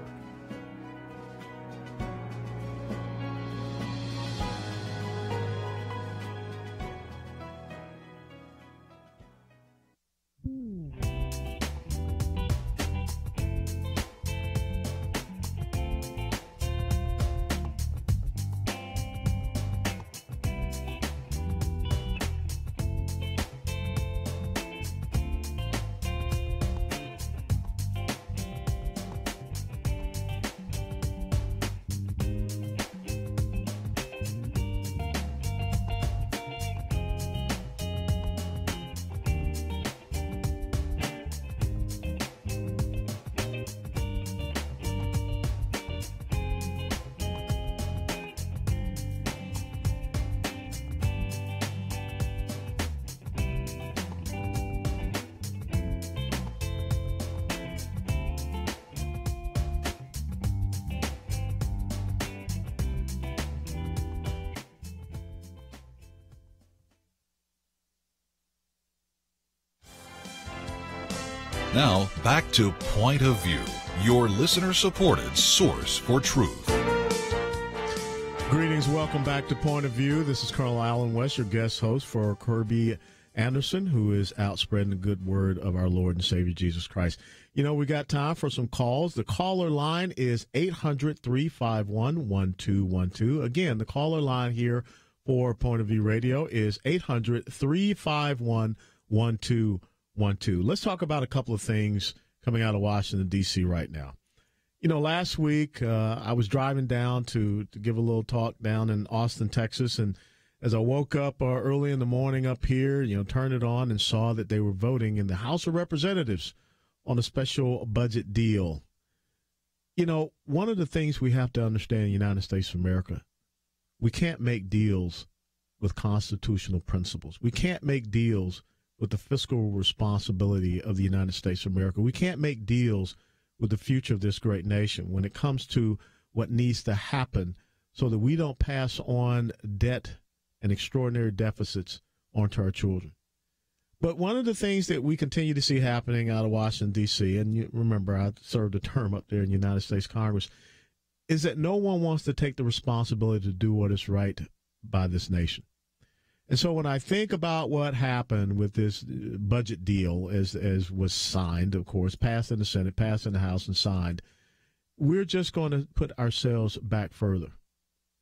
Now, back to Point of View, your listener-supported source for truth. Greetings. Welcome back to Point of View. This is Colonel Allen West, your guest host for Kirby Anderson, who is out spreading the good word of our Lord and Savior Jesus Christ. You know, we got time for some calls. The caller line is 800-351-1212. Again, the caller line here for Point of View Radio is 800-351-1212. Let's talk about a couple of things coming out of Washington, D.C. right now. You know, last week I was driving down to give a little talk down in Austin, Texas, and as I woke up early in the morning up here, you know, turned it on and saw that they were voting in the House of Representatives on a special budget deal. You know, one of the things we have to understand in the United States of America, we can't make deals with constitutional principles. We can't make deals with the fiscal responsibility of the United States of America. We can't make deals with the future of this great nation when it comes to what needs to happen so that we don't pass on debt and extraordinary deficits onto our children. But one of the things that we continue to see happening out of Washington, D.C., and you remember I served a term up there in the United States Congress, is that no one wants to take the responsibility to do what is right by this nation. And so when I think about what happened with this budget deal as was signed, of course, passed in the Senate, passed in the House, and signed, we're just going to put ourselves back further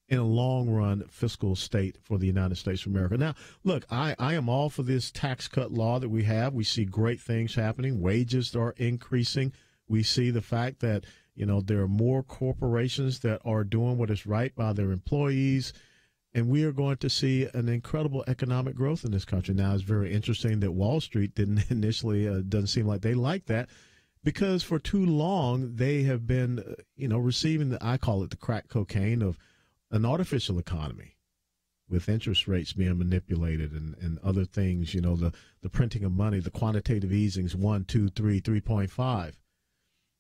in a long-run fiscal state for the United States of America. Now, look, I am all for this tax cut law that we have. We see great things happening. Wages are increasing. We see the fact that, there are more corporations that are doing what is right by their employees, and we are going to see an incredible economic growth in this country. Now, it's very interesting that Wall Street didn't initially, doesn't seem like they like that, because for too long they have been, receiving I call it the crack cocaine of an artificial economy with interest rates being manipulated and other things, the printing of money, the quantitative easings, 1, 2, 3, 3.5.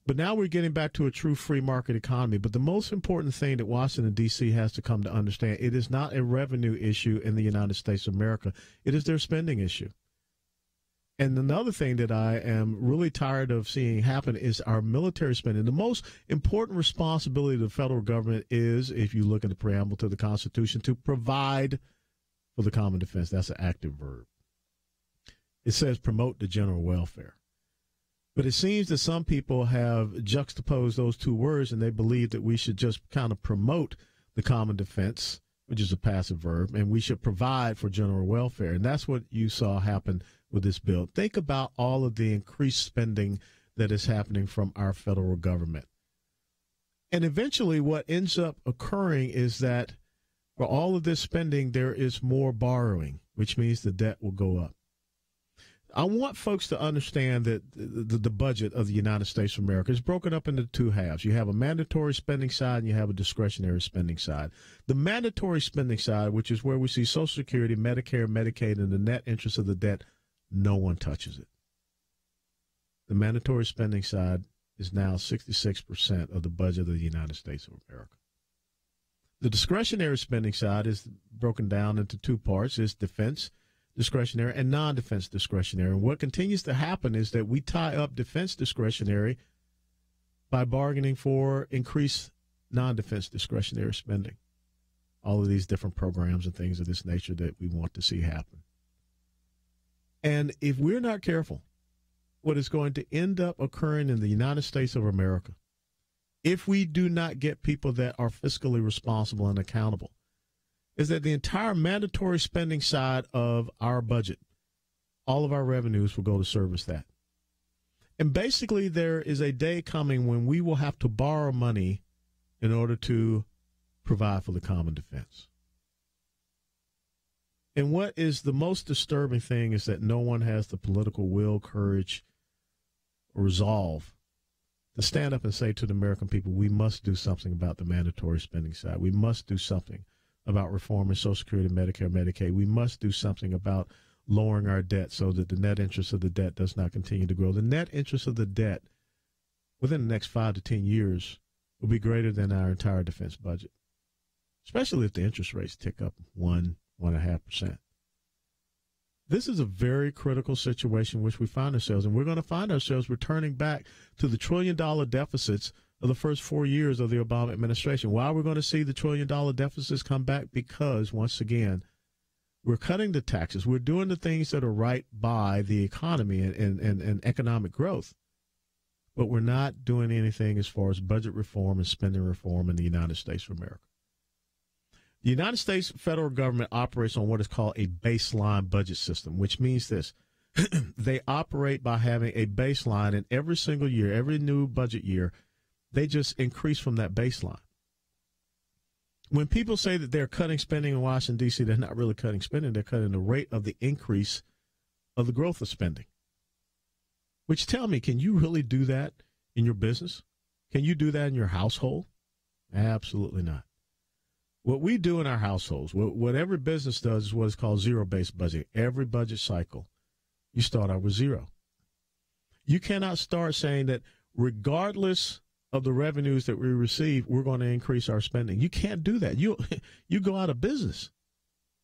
But now we're getting back to a true free market economy. But the most important thing that Washington, D.C. has to come to understand, it is not a revenue issue in the United States of America. It is their spending issue. And another thing that I am really tired of seeing happen is our military spending. The most important responsibility of the federal government is, if you look at the preamble to the Constitution, to provide for the common defense. That's an active verb. It says promote the general welfare. But it seems that some people have juxtaposed those two words, and they believe that we should just kind of promote the common defense, which is a passive verb, and we should provide for general welfare. And that's what you saw happen with this bill. Think about all of the increased spending that is happening from our federal government. And eventually what ends up occurring is that for all of this spending, there is more borrowing, which means the debt will go up. I want folks to understand that the budget of the United States of America is broken up into two halves. You have a mandatory spending side and you have a discretionary spending side. The mandatory spending side, which is where we see Social Security, Medicare, Medicaid, and the net interest of the debt, no one touches it. The mandatory spending side is now 66% of the budget of the United States of America. The discretionary spending side is broken down into two parts. It's defense discretionary and non-defense discretionary. And what continues to happen is that we tie up defense discretionary by bargaining for increased non-defense discretionary spending. All of these different programs and things of this nature that we want to see happen. And if we're not careful, what is going to end up occurring in the United States of America, if we do not get people that are fiscally responsible and accountable, is that the entire mandatory spending side of our budget, all of our revenues will go to service that. And basically there is a day coming when we will have to borrow money in order to provide for the common defense. And what is the most disturbing thing is that no one has the political will, courage, or resolve to stand up and say to the American people, we must do something about the mandatory spending side. We must do something about reforming Social Security, Medicare, Medicaid. We must do something about lowering our debt so that the net interest of the debt does not continue to grow. The net interest of the debt within the next 5 to 10 years will be greater than our entire defense budget, especially if the interest rates tick up 1.5%. This is a very critical situation in which we find ourselves, and we're going to find ourselves returning back to the trillion-dollar deficits of the first 4 years of the Obama administration. Why we're going to see the trillion-dollar deficits come back? Because, once again, we're cutting the taxes. We're doing the things that are right by the economy and economic growth, but we're not doing anything as far as budget reform and spending reform in the United States of America. The United States federal government operates on what is called a baseline budget system, which means this. They operate by having a baseline, and every single year, every new budget year, they just increase from that baseline. When people say that they're cutting spending in Washington, D.C., they're not really cutting spending. They're cutting the rate of the increase of the growth of spending. Which, tell me, can you really do that in your business? Can you do that in your household? Absolutely not. What we do in our households, what every business does is what is called zero-based budgeting. Every budget cycle, you start out with zero. You cannot start saying that regardless of the revenues that we receive, we're going to increase our spending. You can't do that. You go out of business.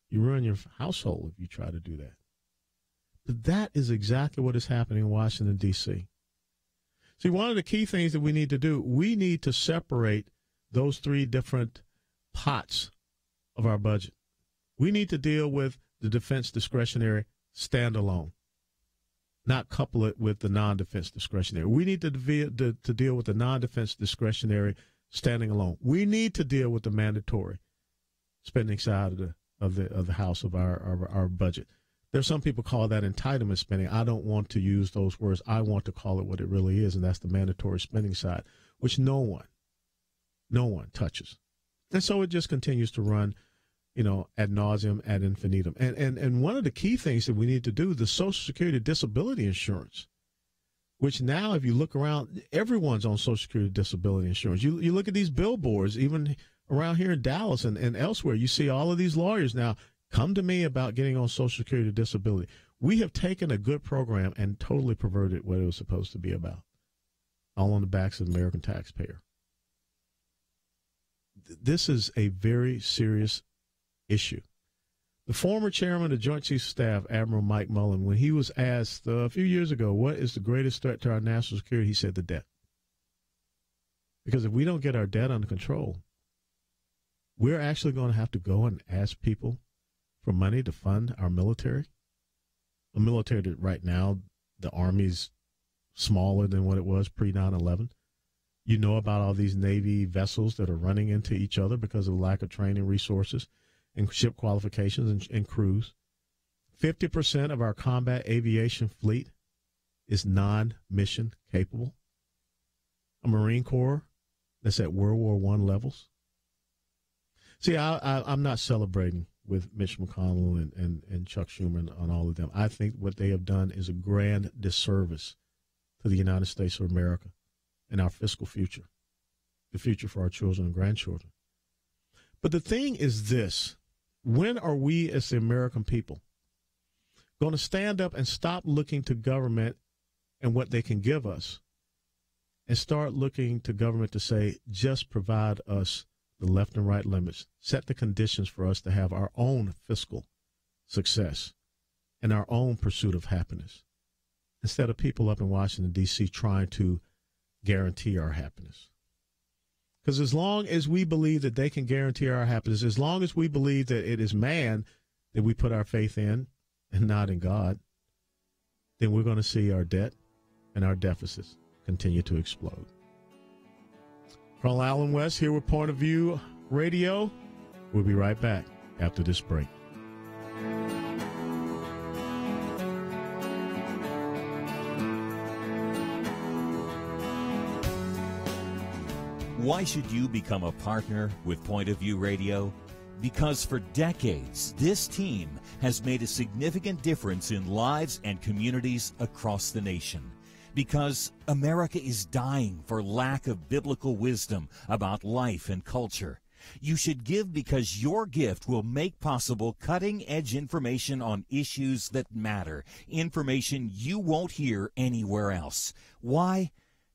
You ruin your household if you try to do that. But that is exactly what is happening in Washington, D.C. See, one of the key things that we need to do, we need to separate those three different pots of our budget. We need to deal with the defense discretionary standalone, not couple it with the non-defense discretionary. We need to deal with the non-defense discretionary standing alone. We need to deal with the mandatory spending side of the house of our budget. There's some people call that entitlement spending. I don't want to use those words. I want to call it what it really is, and that's the mandatory spending side, which no one touches. And so it just continues to run, ad nauseum, ad infinitum. And one of the key things that we need to do, the Social Security disability insurance, which now, if you look around, everyone's on Social Security disability insurance. You look at these billboards, even around here in Dallas and elsewhere, you see all of these lawyers now come to me about getting on Social Security disability. We have taken a good program and totally perverted what it was supposed to be about, all on the backs of the American taxpayer. This is a very serious issue. The former chairman of the Joint Chiefs of Staff, Admiral Mike Mullen, when he was asked a few years ago, what is the greatest threat to our national security, he said the debt. Because if we don't get our debt under control, we're actually going to have to go and ask people for money to fund our military. A military that right now, the Army's smaller than what it was pre-9/11. You know about all these Navy vessels that are running into each other because of lack of training resources and ship qualifications and crews. 50% of our combat aviation fleet is non-mission capable. A Marine Corps that's at World War I levels. See, I'm not celebrating with Mitch McConnell and Chuck Schumer and all of them. I think what they have done is a grand disservice to the United States of America and our fiscal future, the future for our children and grandchildren. But the thing is this: when are we as the American people going to stand up and stop looking to government and what they can give us and start looking to government to say, just provide us the left and right limits, set the conditions for us to have our own fiscal success and our own pursuit of happiness, instead of people up in Washington, D.C. trying to guarantee our happiness. Because as long as we believe that they can guarantee our happiness, as long as we believe that it is man that we put our faith in and not in God, then we're going to see our debt and our deficits continue to explode. Colonel Allen West here with Point of View Radio. We'll be right back after this break. Why should you become a partner with Point of View Radio? Because for decades, this team has made a significant difference in lives and communities across the nation. Because America is dying for lack of biblical wisdom about life and culture. You should give because your gift will make possible cutting-edge information on issues that matter, information you won't hear anywhere else. Why?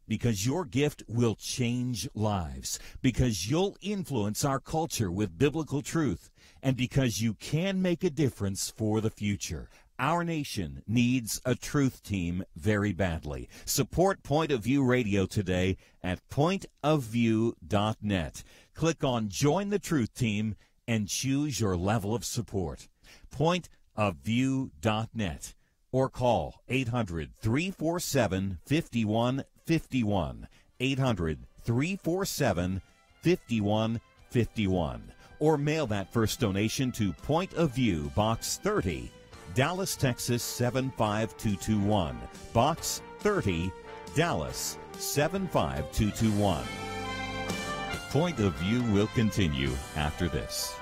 Because your gift will change lives, because you'll influence our culture with biblical truth, and because you can make a difference for the future. Our nation needs a truth team very badly. Support Point of View Radio today at pointofview.net. Click on Join the Truth Team and choose your level of support. Pointofview.net or call 800-347-5151, 800-347-5151, or mail that first donation to Point of View, Box 30, Dallas, Texas 75221. Box 30, Dallas 75221. Point of View will continue after this.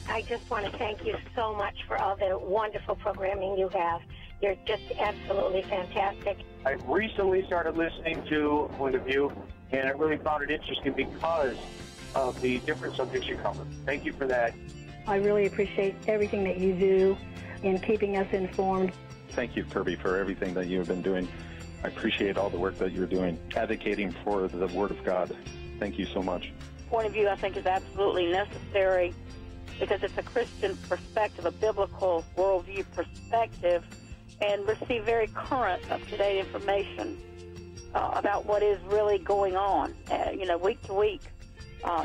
I just want to thank you so much for all the wonderful programming you have. You're just absolutely fantastic. I recently started listening to Point of View, and I really found it interesting because of the different subjects you cover. Thank you for that. I really appreciate everything that you do in keeping us informed. Thank you, Kirby, for everything that you have been doing. I appreciate all the work that you're doing, advocating for the Word of God. Thank you so much. Point of View, I think, is absolutely necessary because it's a Christian perspective, a biblical worldview perspective, and receive very current, up-to-date information about what is really going on, week to week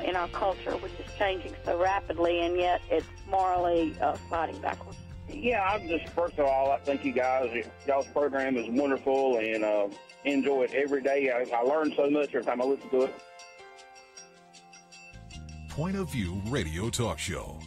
in our culture, which is changing so rapidly, and yet it's morally sliding backwards. Yeah, first of all, I thank you guys. Y'all's program is wonderful, and enjoy it every day. I learn so much every time I listen to it. Point of View Radio Talk Show.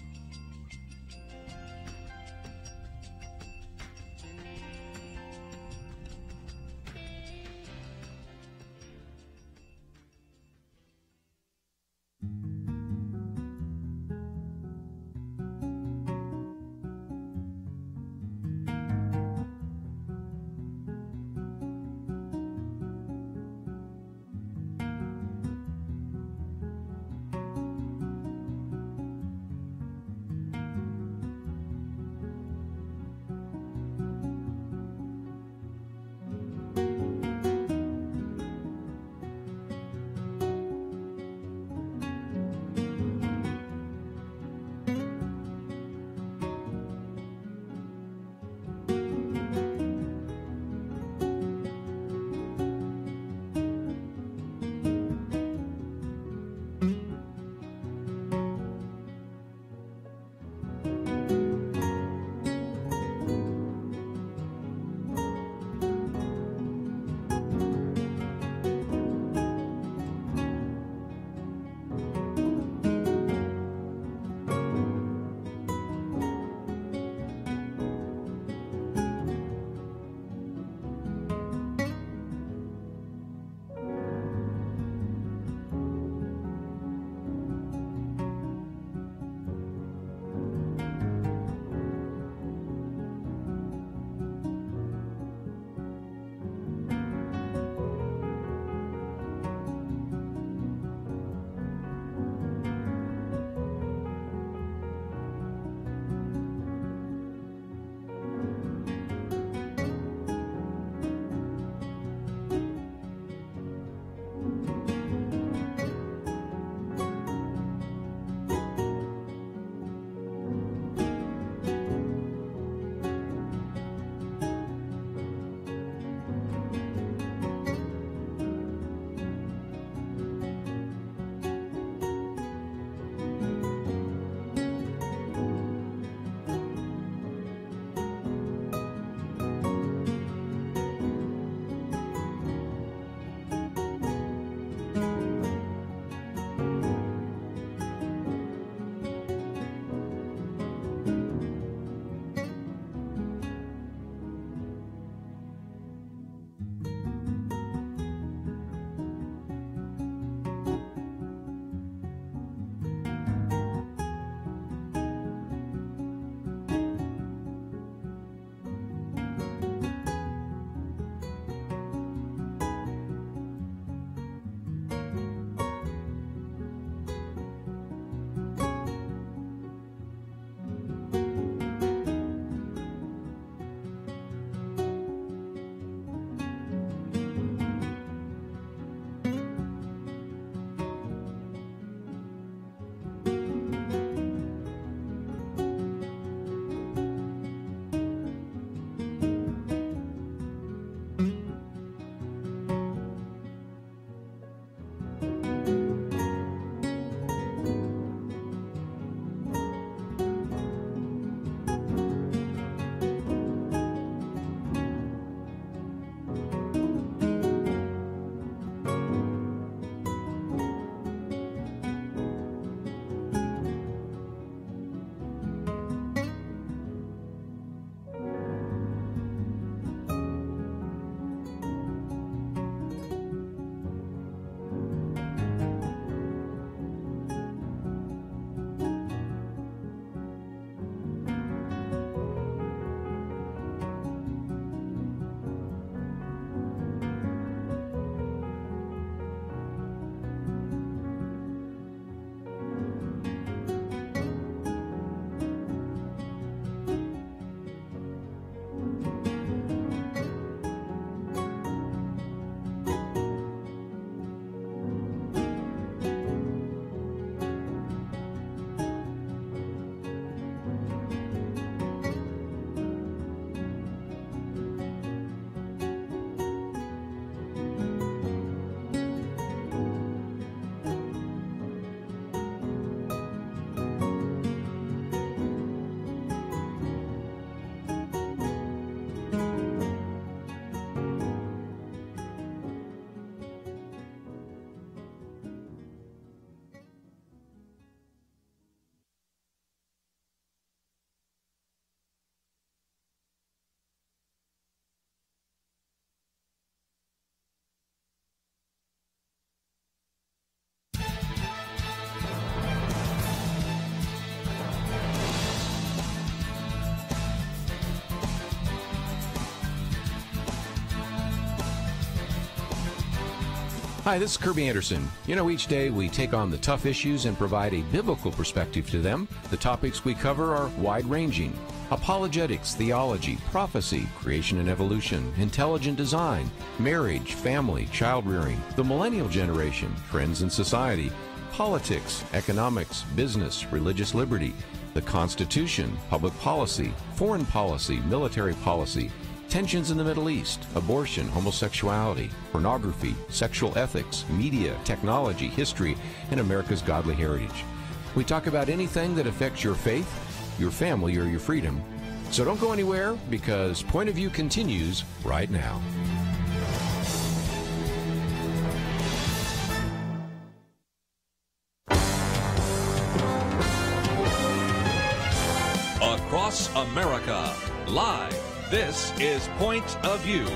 Hi, this is Kirby Anderson. You know, each day we take on the tough issues and provide a biblical perspective to them. The topics we cover are wide-ranging. Apologetics, theology, prophecy, creation and evolution, intelligent design, marriage, family, child-rearing, the millennial generation, trends in society, politics, economics, business, religious liberty, the Constitution, public policy, foreign policy, military policy, tensions in the Middle East, abortion, homosexuality, pornography, sexual ethics, media, technology, history, and America's godly heritage. We talk about anything that affects your faith, your family, or your freedom. So don't go anywhere, because Point of View continues right now. Across America, live. This is Point of View.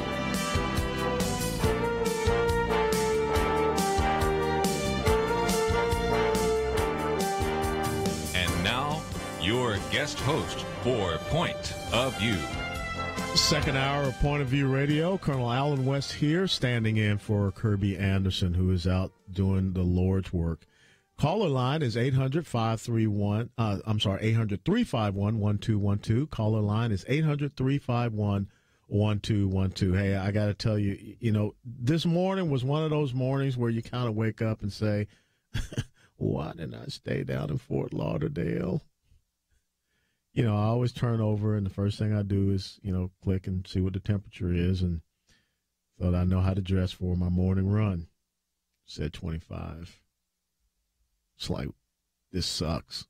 And now, your guest host for Point of View. Second hour of Point of View Radio. Colonel Alan West here, standing in for Kirby Anderson, who is out doing the Lord's work. Caller line is 800-351-1212. Caller line is 800-351-1212. Hey, I got to tell you, this morning was one of those mornings where you kind of wake up and say, why didn't I stay down in Fort Lauderdale? I always turn over, and the first thing I do is, click and see what the temperature is, and so that I know how to dress for my morning run. Said 25. It's like, this sucks.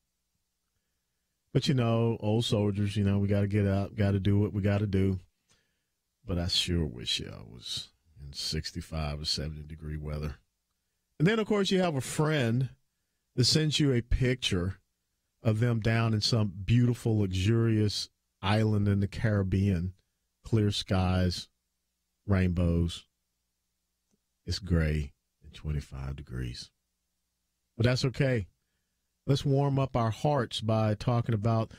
But, old soldiers, we got to get out, got to do what we got to do. But I sure wish I was in 65 or 70-degree weather. And then, of course, you have a friend that sends you a picture of them down in some beautiful, luxurious island in the Caribbean, clear skies, rainbows. It's gray and 25 degrees. But that's okay. Let's warm up our hearts by talking about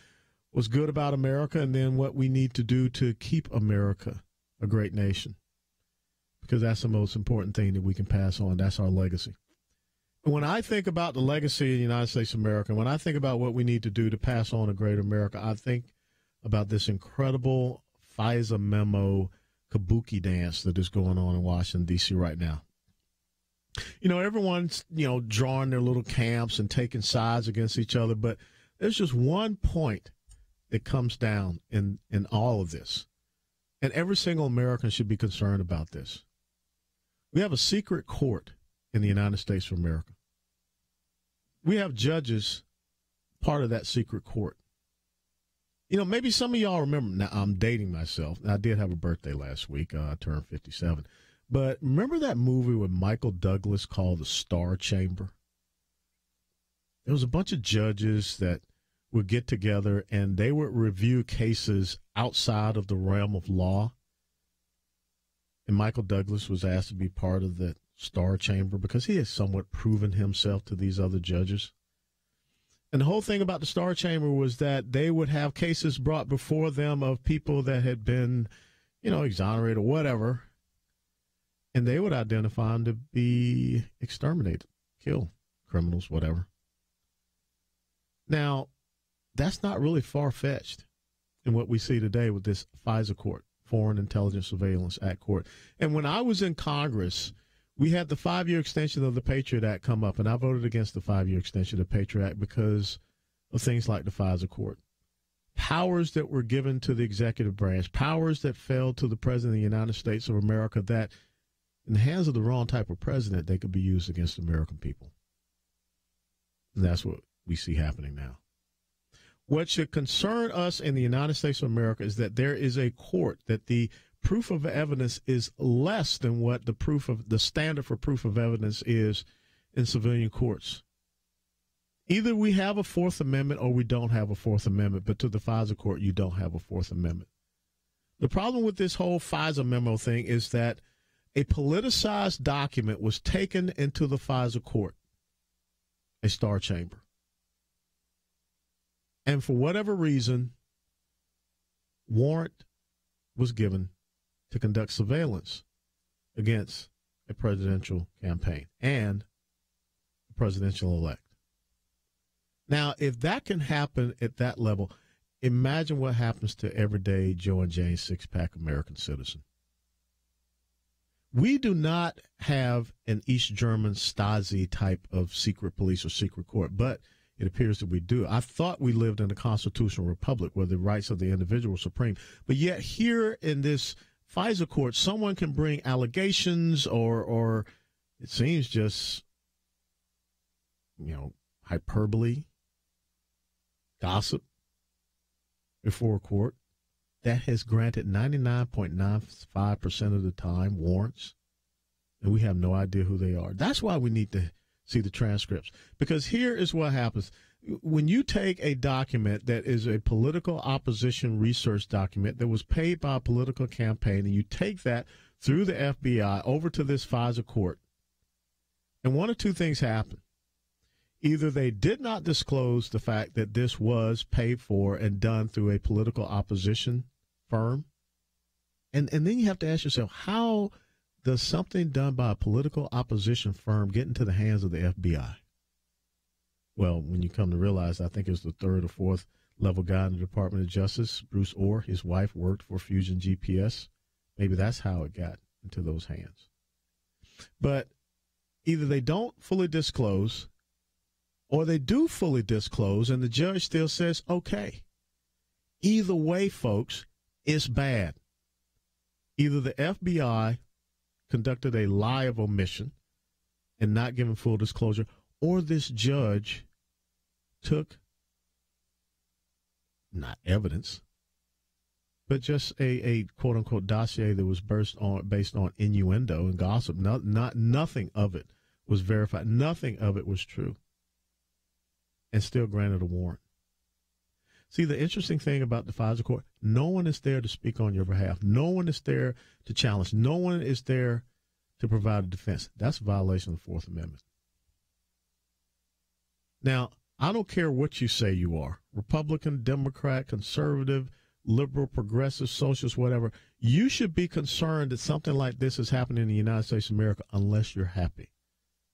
what's good about America and then what we need to do to keep America a great nation. Because that's the most important thing that we can pass on. That's our legacy. And when I think about the legacy of the United States of America, when I think about what we need to do to pass on a great America, I think about this incredible FISA memo kabuki dance that is going on in Washington, D.C. right now. Everyone's, drawing their little camps and taking sides against each other, but there's just one point that comes down in all of this. And every single American should be concerned about this. We have a secret court in the United States of America. We have judges part of that secret court. Maybe some of y'all remember, now I'm dating myself. I did have a birthday last week. I turned 57. But remember that movie with Michael Douglas called The Star Chamber? There was a bunch of judges that would get together and they would review cases outside of the realm of law. And Michael Douglas was asked to be part of the Star Chamber because he has somewhat proven himself to these other judges. And the whole thing about the Star Chamber was that they would have cases brought before them of people that had been, exonerated or whatever. And they would identify them to be exterminated, killed, criminals, whatever. Now, that's not really far-fetched in what we see today with this FISA court, Foreign Intelligence Surveillance Act court. And when I was in Congress, we had the 5-year extension of the Patriot Act come up, and I voted against the 5-year extension of the Patriot Act because of things like the FISA court. Powers that were given to the executive branch, powers that fell to the President of the United States of America that, in the hands of the wrong type of president, they could be used against the American people. And that's what we see happening now. What should concern us in the United States of America is that there is a court, that the proof of evidence is less than what the standard for proof of evidence is in civilian courts. Either we have a Fourth Amendment or we don't have a Fourth Amendment, but to the FISA court, you don't have a Fourth Amendment. The problem with this whole FISA memo thing is that a politicized document was taken into the FISA court, a Star Chamber. And for whatever reason, warrant was given to conduct surveillance against a presidential campaign and a presidential elect. Now, if that can happen at that level, imagine what happens to everyday Joe and Jane six-pack American citizen. We do not have an East German Stasi type of secret police or secret court, but it appears that we do. I thought we lived in a constitutional republic where the rights of the individual were supreme. But yet here in this FISA court, someone can bring allegations or it seems just, hyperbole, gossip before a court that has granted 99.95% of the time warrants, and we have no idea who they are. That's why we need to see the transcripts, because here is what happens. When you take a document that is a political opposition research document that was paid by a political campaign, and you take that through the FBI over to this FISA court, and one of two things happen. Either they did not disclose the fact that this was paid for and done through a political opposition firm, and then you have to ask yourself, how does something done by a political opposition firm get into the hands of the FBI? Well, when you come to realize, I think it was the third or fourth level guy in the Department of Justice, Bruce Orr, his wife worked for Fusion GPS. Maybe that's how it got into those hands. But either they don't fully disclose, or they do fully disclose, and the judge still says, okay. Either way, folks, it's bad. Either the FBI conducted a lie of omission and not giving full disclosure, or this judge took not evidence, but just a quote-unquote dossier that was based on innuendo and gossip. Nothing of it was verified. Nothing of it was true, and still granted a warrant. See, the interesting thing about the FISA court, no one is there to speak on your behalf. No one is there to challenge. No one is there to provide a defense. That's a violation of the Fourth Amendment. Now, I don't care what you say you are, Republican, Democrat, conservative, liberal, progressive, socialist, whatever. You should be concerned that something like this is happening in the United States of America unless you're happy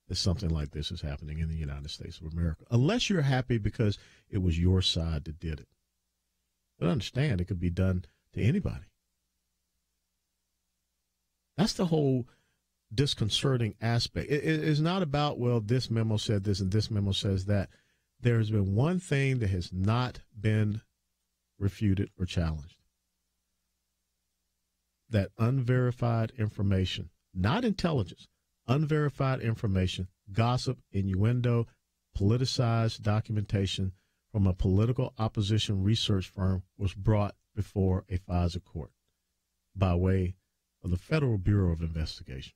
that something like this is happening in the United States of America. Unless you're happy because it was your side that did it. But understand, it could be done to anybody. That's the whole disconcerting aspect. It is not about, well, this memo said this and this memo says that. There has been one thing that has not been refuted or challenged. That unverified information, not intelligence, unverified information, gossip, innuendo, politicized documentation from a political opposition research firm was brought before a FISA court by way of the Federal Bureau of Investigation.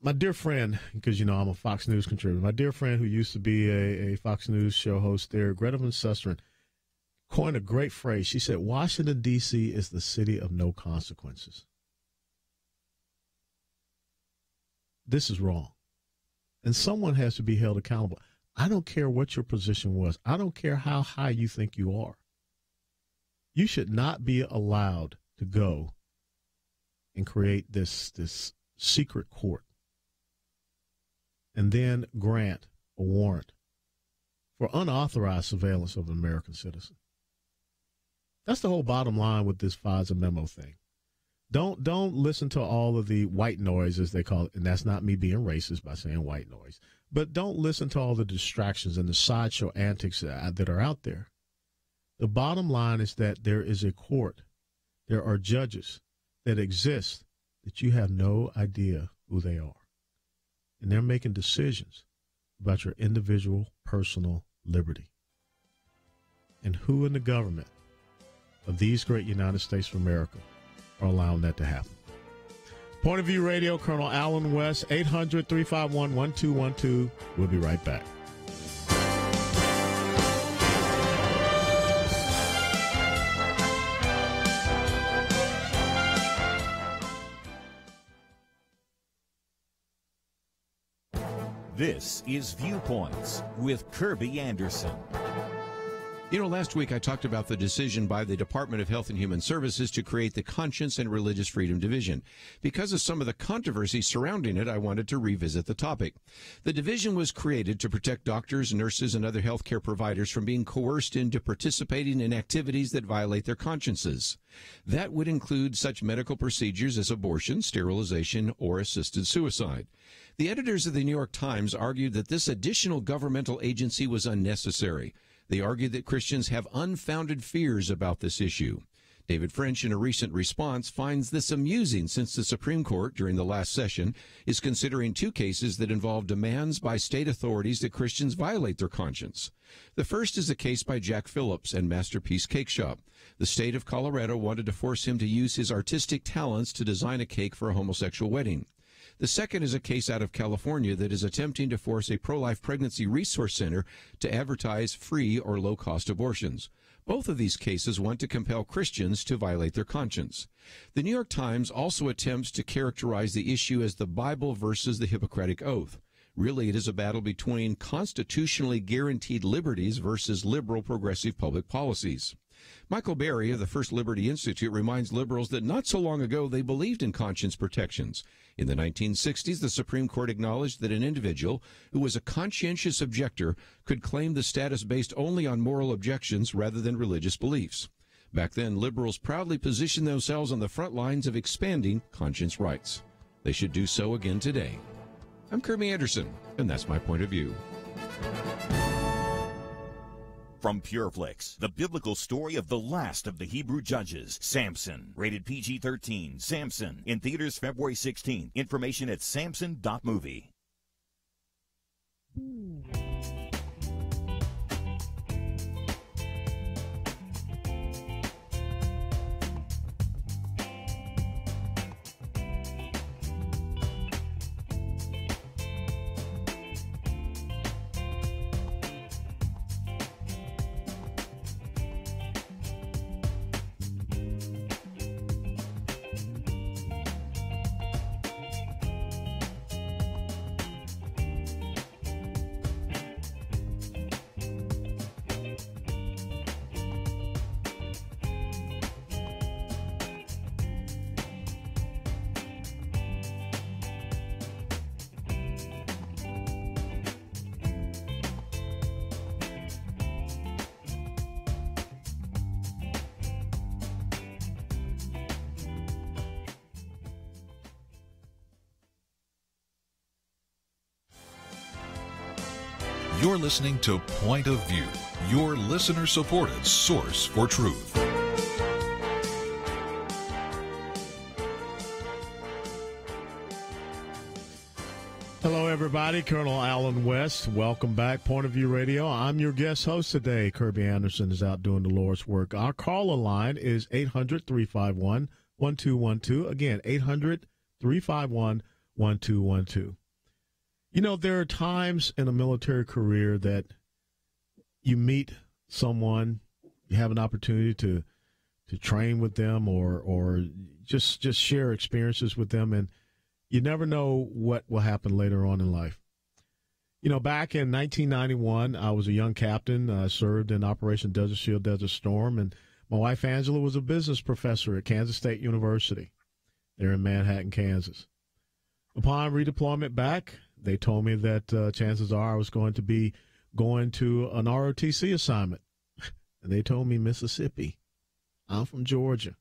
My dear friend, because, I'm a Fox News contributor, my dear friend who used to be a Fox News show host there, Greta Van Susteren, coined a great phrase. She said, Washington, D.C. is the city of no consequences. This is wrong. And someone has to be held accountable. I don't care what your position was. I don't care how high you think you are. You should not be allowed to go and create this secret court and then grant a warrant for unauthorized surveillance of an American citizen. That's the whole bottom line with this FISA memo thing. Don't listen to all of the white noise, as they call it, and that's not me being racist by saying white noise, but don't listen to all the distractions and the sideshow antics that are out there. The bottom line is that there is a court, there are judges that exist that you have no idea who they are, and they're making decisions about your individual personal liberty. And who in the government of these great United States of America are allowing that to happen? Point of View Radio, Colonel Allen West, 800-351-1212. We'll be right back. This is Viewpoints with Kirby Anderson. You know, last week I talked about the decision by the Department of Health and Human Services to create the Conscience and Religious Freedom Division. Because of some of the controversy surrounding it, I wanted to revisit the topic. The division was created to protect doctors, nurses, and other healthcare providers from being coerced into participating in activities that violate their consciences. That would include such medical procedures as abortion, sterilization, or assisted suicide. The editors of the New York Times argued that this additional governmental agency was unnecessary. They argued that Christians have unfounded fears about this issue. David French, in a recent response, finds this amusing since the Supreme Court, during the last session, is considering two cases that involve demands by state authorities that Christians violate their conscience. The first is a case by Jack Phillips and Masterpiece Cake Shop. The state of Colorado wanted to force him to use his artistic talents to design a cake for a homosexual wedding. The second is a case out of California that is attempting to force a pro-life pregnancy resource center to advertise free or low-cost abortions. Both of these cases want to compel Christians to violate their conscience. The New York Times also attempts to characterize the issue as the Bible versus the Hippocratic Oath. Really, it is a battle between constitutionally guaranteed liberties versus liberal progressive public policies. Michael Berry of the First Liberty Institute reminds liberals that not so long ago they believed in conscience protections. In the 1960s, the Supreme Court acknowledged that an individual who was a conscientious objector could claim the status based only on moral objections rather than religious beliefs. Back then, liberals proudly positioned themselves on the front lines of expanding conscience rights. They should do so again today. I'm Kirby Anderson, and that's my point of view. From PureFlix, the biblical story of the last of the Hebrew judges, Samson. Rated PG-13, Samson. In theaters February 16th. Information at samson.movie. You're listening to Point of View, your listener-supported source for truth. Hello, everybody. Colonel Alan West. Welcome back, Point of View Radio. I'm your guest host today. Kirby Anderson is out doing the Lord's work. Our caller line is 800-351-1212. Again, 800-351-1212. You know, there are times in a military career that you meet someone, you have an opportunity to train with them or just share experiences with them, and you never know what will happen later on in life. You know, back in 1991, I was a young captain. I served in Operation Desert Shield, Desert Storm, and my wife Angela was a business professor at Kansas State University there in Manhattan, Kansas. Upon redeployment back, they told me that chances are I was going to be going to an ROTC assignment. And they told me Mississippi. I'm from Georgia.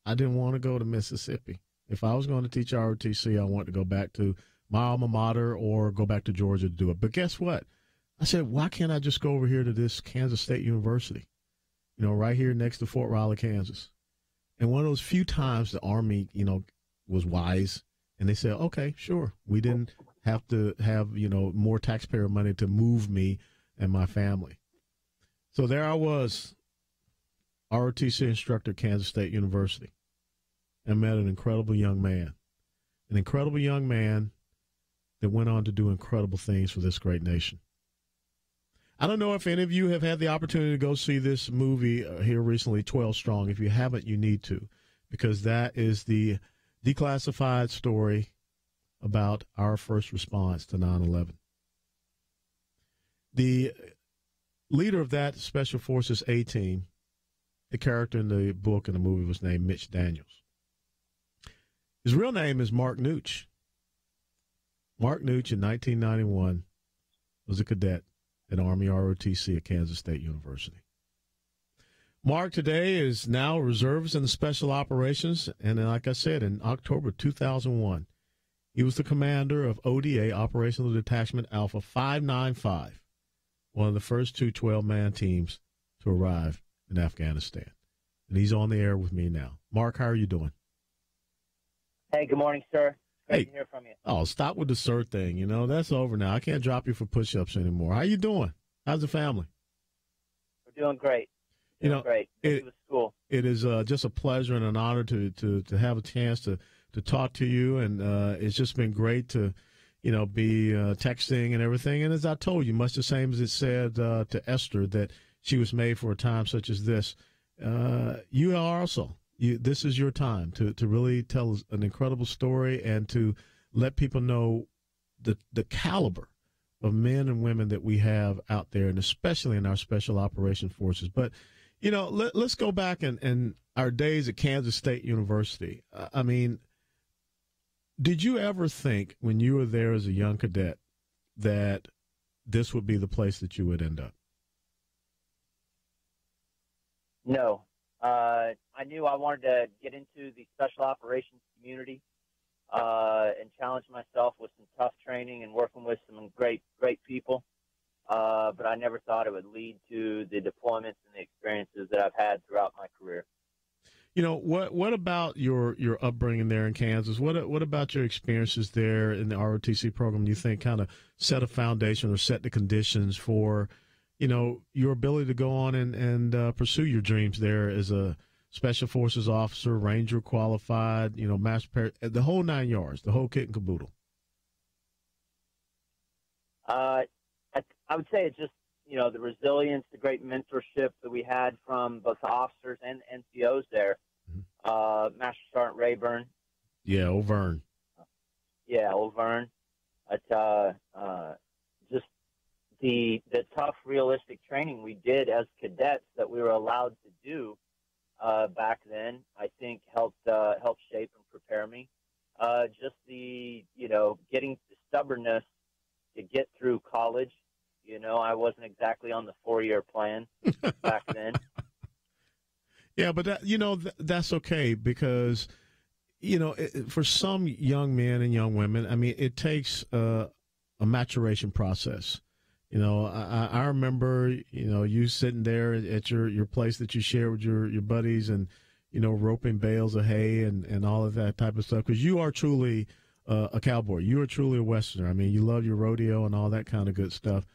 I didn't want to go to Mississippi. If I was going to teach ROTC, I wanted to go back to my alma mater or go back to Georgia to do it. But guess what? I said, why can't I just go over here to this Kansas State University, you know, right here next to Fort Riley, Kansas? And one of those few times the Army, you know, was wise. And they said, okay, sure. We didn't have to have, you know, more taxpayer money to move me and my family. So there I was, ROTC instructor at Kansas State University, and met an incredible young man that went on to do incredible things for this great nation. I don't know if any of you have had the opportunity to go see this movie here recently, 12 Strong. If you haven't, you need to, because that is the declassified story about our first response to 9/11. The leader of that Special Forces A team, the character in the book and the movie was named Mitch Daniels. His real name is Mark Nutsch. Mark Nutsch in 1991 was a cadet at Army ROTC at Kansas State University. Mark today is now a reservist in the Special Operations, and like I said, in October 2001, he was the commander of ODA, Operational Detachment Alpha 595, one of the first two 12-man teams to arrive in Afghanistan. And he's on the air with me now. Mark, how are you doing? Hey, good morning, sir. Great to hear from you. Oh, stop with the sir thing. You know, that's over now. I can't drop you for push-ups anymore. How you doing? How's the family? We're doing great. Great. It was school. It is just a pleasure and an honor to have a chance to talk to you, and it's just been great to, be texting and everything. And as I told you, much the same as it said to Esther, that she was made for a time such as this. You are also. This is your time to really tell an incredible story and to let people know the caliber of men and women that we have out there, and especially in our Special Operations Forces. But, let's go back and our days at Kansas State University. I mean, did you ever think when you were there as a young cadet that this would be the place that you would end up? No. I knew I wanted to get into the Special Operations community and challenge myself with some tough training and working with some great people. But I never thought it would lead to the deployments and the experiences that I've had throughout my career. What about your upbringing there in Kansas? What about your experiences there in the ROTC program do you think kind of set a foundation or set the conditions for, your ability to go on and pursue your dreams there as a Special Forces officer, Ranger qualified, master, the whole 9 yards, the whole kit and caboodle? I would say it's just, the resilience, the great mentorship that we had from both the officers and NCOs there. Master Sergeant Rayburn. Yeah, O'Vern. Yeah, O'Vern. Just the tough, realistic training we did as cadets that we were allowed to do back then, I think helped shape and prepare me. Just the, getting the stubbornness to get through college. I wasn't exactly on the 4-year plan back then. Yeah, but that's okay because, for some young men and young women, I mean, it takes a maturation process. I remember, you sitting there at your place that you share with your buddies and, roping bales of hay and all of that type of stuff, because you are truly a cowboy. You are truly a Westerner. I mean, you love your rodeo and all that kind of good stuff.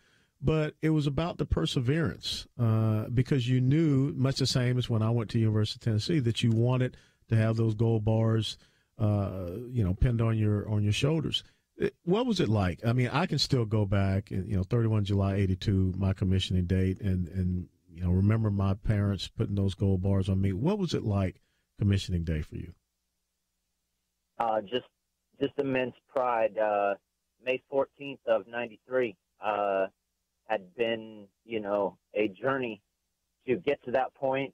But it was about the perseverance because you knew, much the same as when I went to University of Tennessee, that you wanted to have those gold bars, pinned on your shoulders. What was it like? I mean, I can still go back and, 31 July 82, my commissioning date, and remember my parents putting those gold bars on me. What was it like commissioning day for you? Just immense pride. May 14th of 93 had been, a journey to get to that point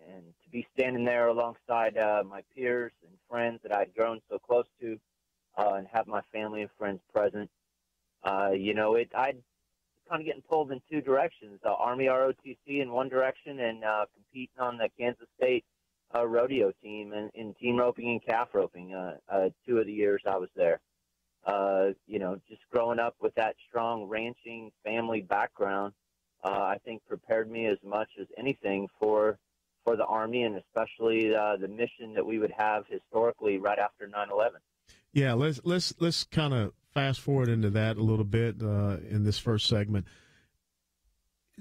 and to be standing there alongside my peers and friends that I'd grown so close to. And have my family and friends present. I'd kind of getting pulled in two directions. Army ROTC in one direction and competing on the Kansas State rodeo team and in team roping and calf roping 2 of the years I was there. Just growing up with that strong ranching family background, I think prepared me as much as anything for the Army and especially the mission that we would have historically right after 9/11. Yeah, let's kind of fast forward into that a little bit in this first segment.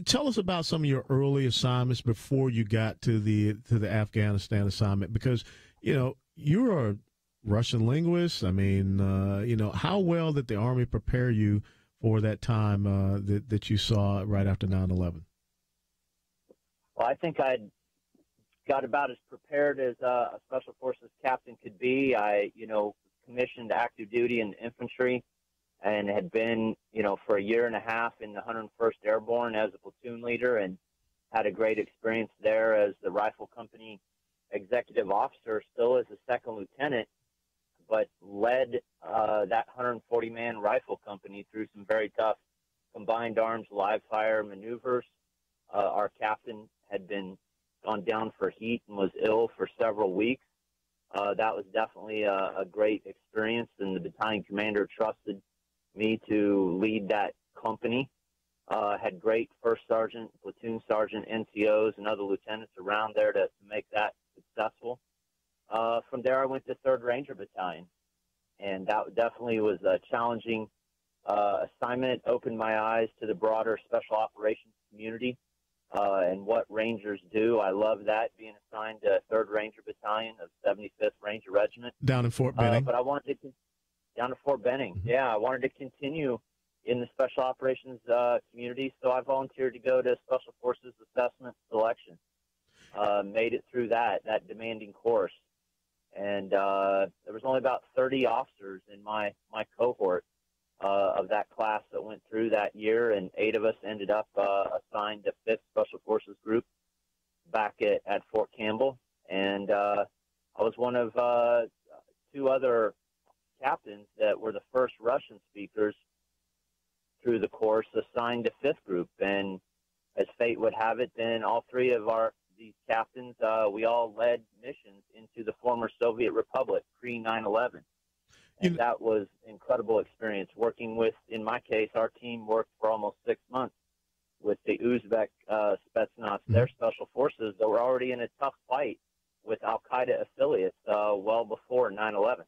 Tell us about some of your early assignments before you got to the Afghanistan assignment, because you're a Russian linguist. I mean, how well did the Army prepare you for that time that you saw right after 9/11? Well, I think I got about as prepared as a Special Forces captain could be. I, commissioned active duty and infantry and had been, for a year and a half in the 101st Airborne as a platoon leader, and had a great experience there as the rifle company executive officer, still as a second lieutenant, but led that 140-man rifle company through some very tough combined arms live fire maneuvers. Our captain had gone down for heat and was ill for several weeks. That was definitely a great experience, and the battalion commander trusted me to lead that company. Had great first sergeant, platoon sergeant, NCOs, and other lieutenants around there to make that successful. From there, I went to 3rd Ranger Battalion, and that definitely was a challenging assignment. Opened my eyes to the broader special operations community and what Rangers do. I love that, being assigned to 3rd Ranger Battalion of 75th Ranger Regiment. Down in Fort Benning. But I wanted to down to Fort Benning. Mm-hmm. Yeah, I wanted to continue in the special operations community, so I volunteered to go to Special Forces Assessment Selection. Made it through that demanding course. And there was only about 30 officers in my cohort of that class that went through that year, and 8 of us ended up assigned to 5th Special Forces Group back at Fort Campbell. And I was one of 2 other captains that were the first Russian speakers through the course assigned to 5th Group. And as fate would have it, then all 3 of these captains, we all led missions into the former Soviet Republic pre-9/11. And that was incredible experience working with, in my case, our team worked for almost 6 months with the Uzbek Spetsnaz, their special forces that were already in a tough fight with Al-Qaeda affiliates well before 9/11.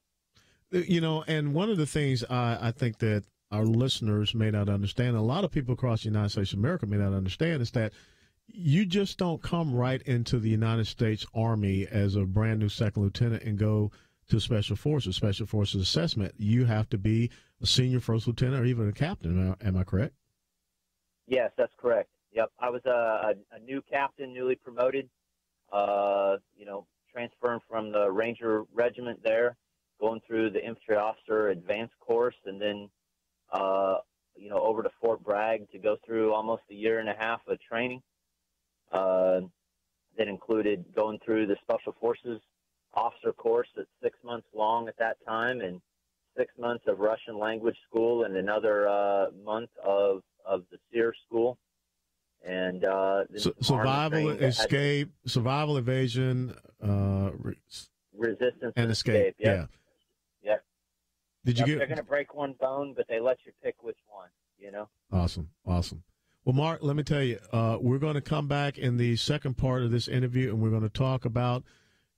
And one of the things I think that our listeners may not understand, a lot of people across the United States of America may not understand, is that you just don't come right into the United States Army as a brand new second lieutenant and go to Special Forces assessment. You have to be a senior first lieutenant or even a captain. Am I correct? Yes, that's correct. Yep. I was a new captain, newly promoted, transferring from the Ranger Regiment there, going through the infantry officer advanced course, and then, over to Fort Bragg to go through almost a year and a half of training. That included going through the Special Forces officer course that's 6 months long at that time, and 6 months of Russian language school, and another month of the SEER school. And survival, escape, survival, evasion, resistance, and escape. Yep. Yeah. They're going to break one bone, but they let you pick which one. Awesome. Well, Mark, let me tell you, we're going to come back in the second part of this interview, and we're going to talk about,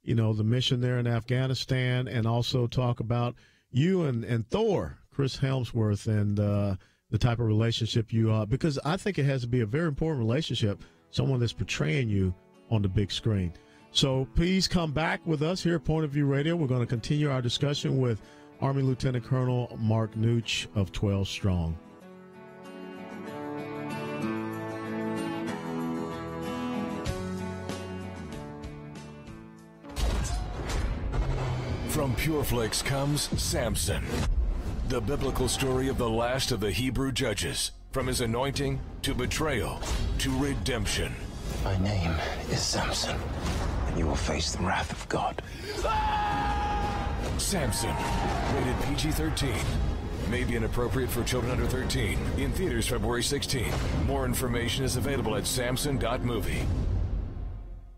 the mission there in Afghanistan, and also talk about you and Thor, Chris Helmsworth, and the type of relationship you are, because I think it has to be a very important relationship, someone that's portraying you on the big screen. So please come back with us here at Point of View Radio. We're going to continue our discussion with Army Lieutenant Colonel Mark Nutsch of 12 Strong. From PureFlix comes Samson, the biblical story of the last of the Hebrew judges, from his anointing to betrayal to redemption. My name is Samson, and you will face the wrath of God. Samson, rated PG-13. May be inappropriate for children under 13. In theaters February 16. More information is available at samson.movie.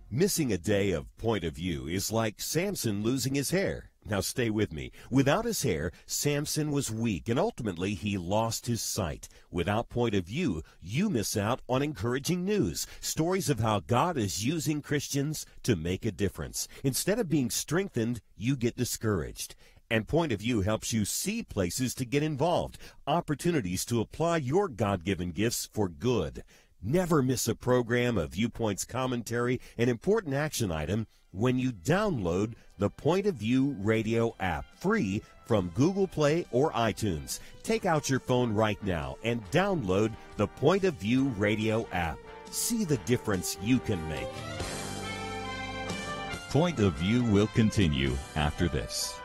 Missing a day of Point of View is like Samson losing his hair. Now stay with me. Without his hair, Samson was weak, and ultimately he lost his sight. Without Point of View, you miss out on encouraging news, stories of how God is using Christians to make a difference. Instead of being strengthened, you get discouraged. And Point of View helps you see places to get involved, opportunities to apply your God-given gifts for good. Never miss a program, a Viewpoints commentary, an important action item when you download the Point of View Radio app, free from Google Play or iTunes. Take out your phone right now and download the Point of View Radio app. See the difference you can make. Point of View will continue after this.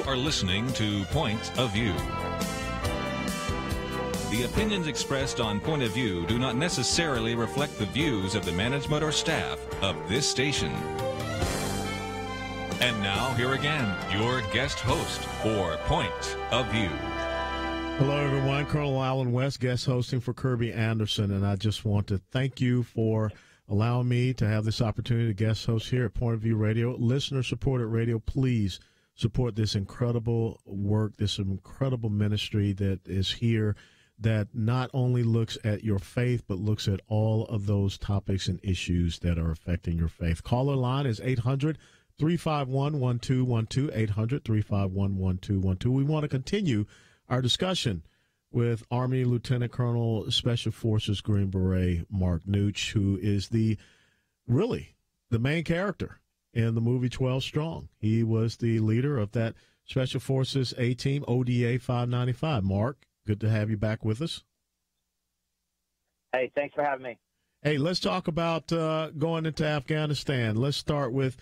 You are listening to Point of View. The opinions expressed on Point of View do not necessarily reflect the views of the management or staff of this station. And now, here again, your guest host for Point of View. Hello, everyone. Colonel Alan West, guest hosting for Kirby Anderson, and I just want to thank you for allowing me to have this opportunity to guest host here at Point of View Radio. Listener-supported radio, please support this incredible work, this incredible ministry that is here that not only looks at your faith, but looks at all of those topics and issues that are affecting your faith. Caller line is 800-351-1212, 800-351-1212. We want to continue our discussion with Army Lieutenant Colonel Special Forces Green Beret Mark Nutsch, who is really the main character in the movie 12 Strong. He was the leader of that Special Forces A-Team, ODA 595. Mark, good to have you back with us. Hey, thanks for having me. Hey, let's talk about going into Afghanistan. Let's start with,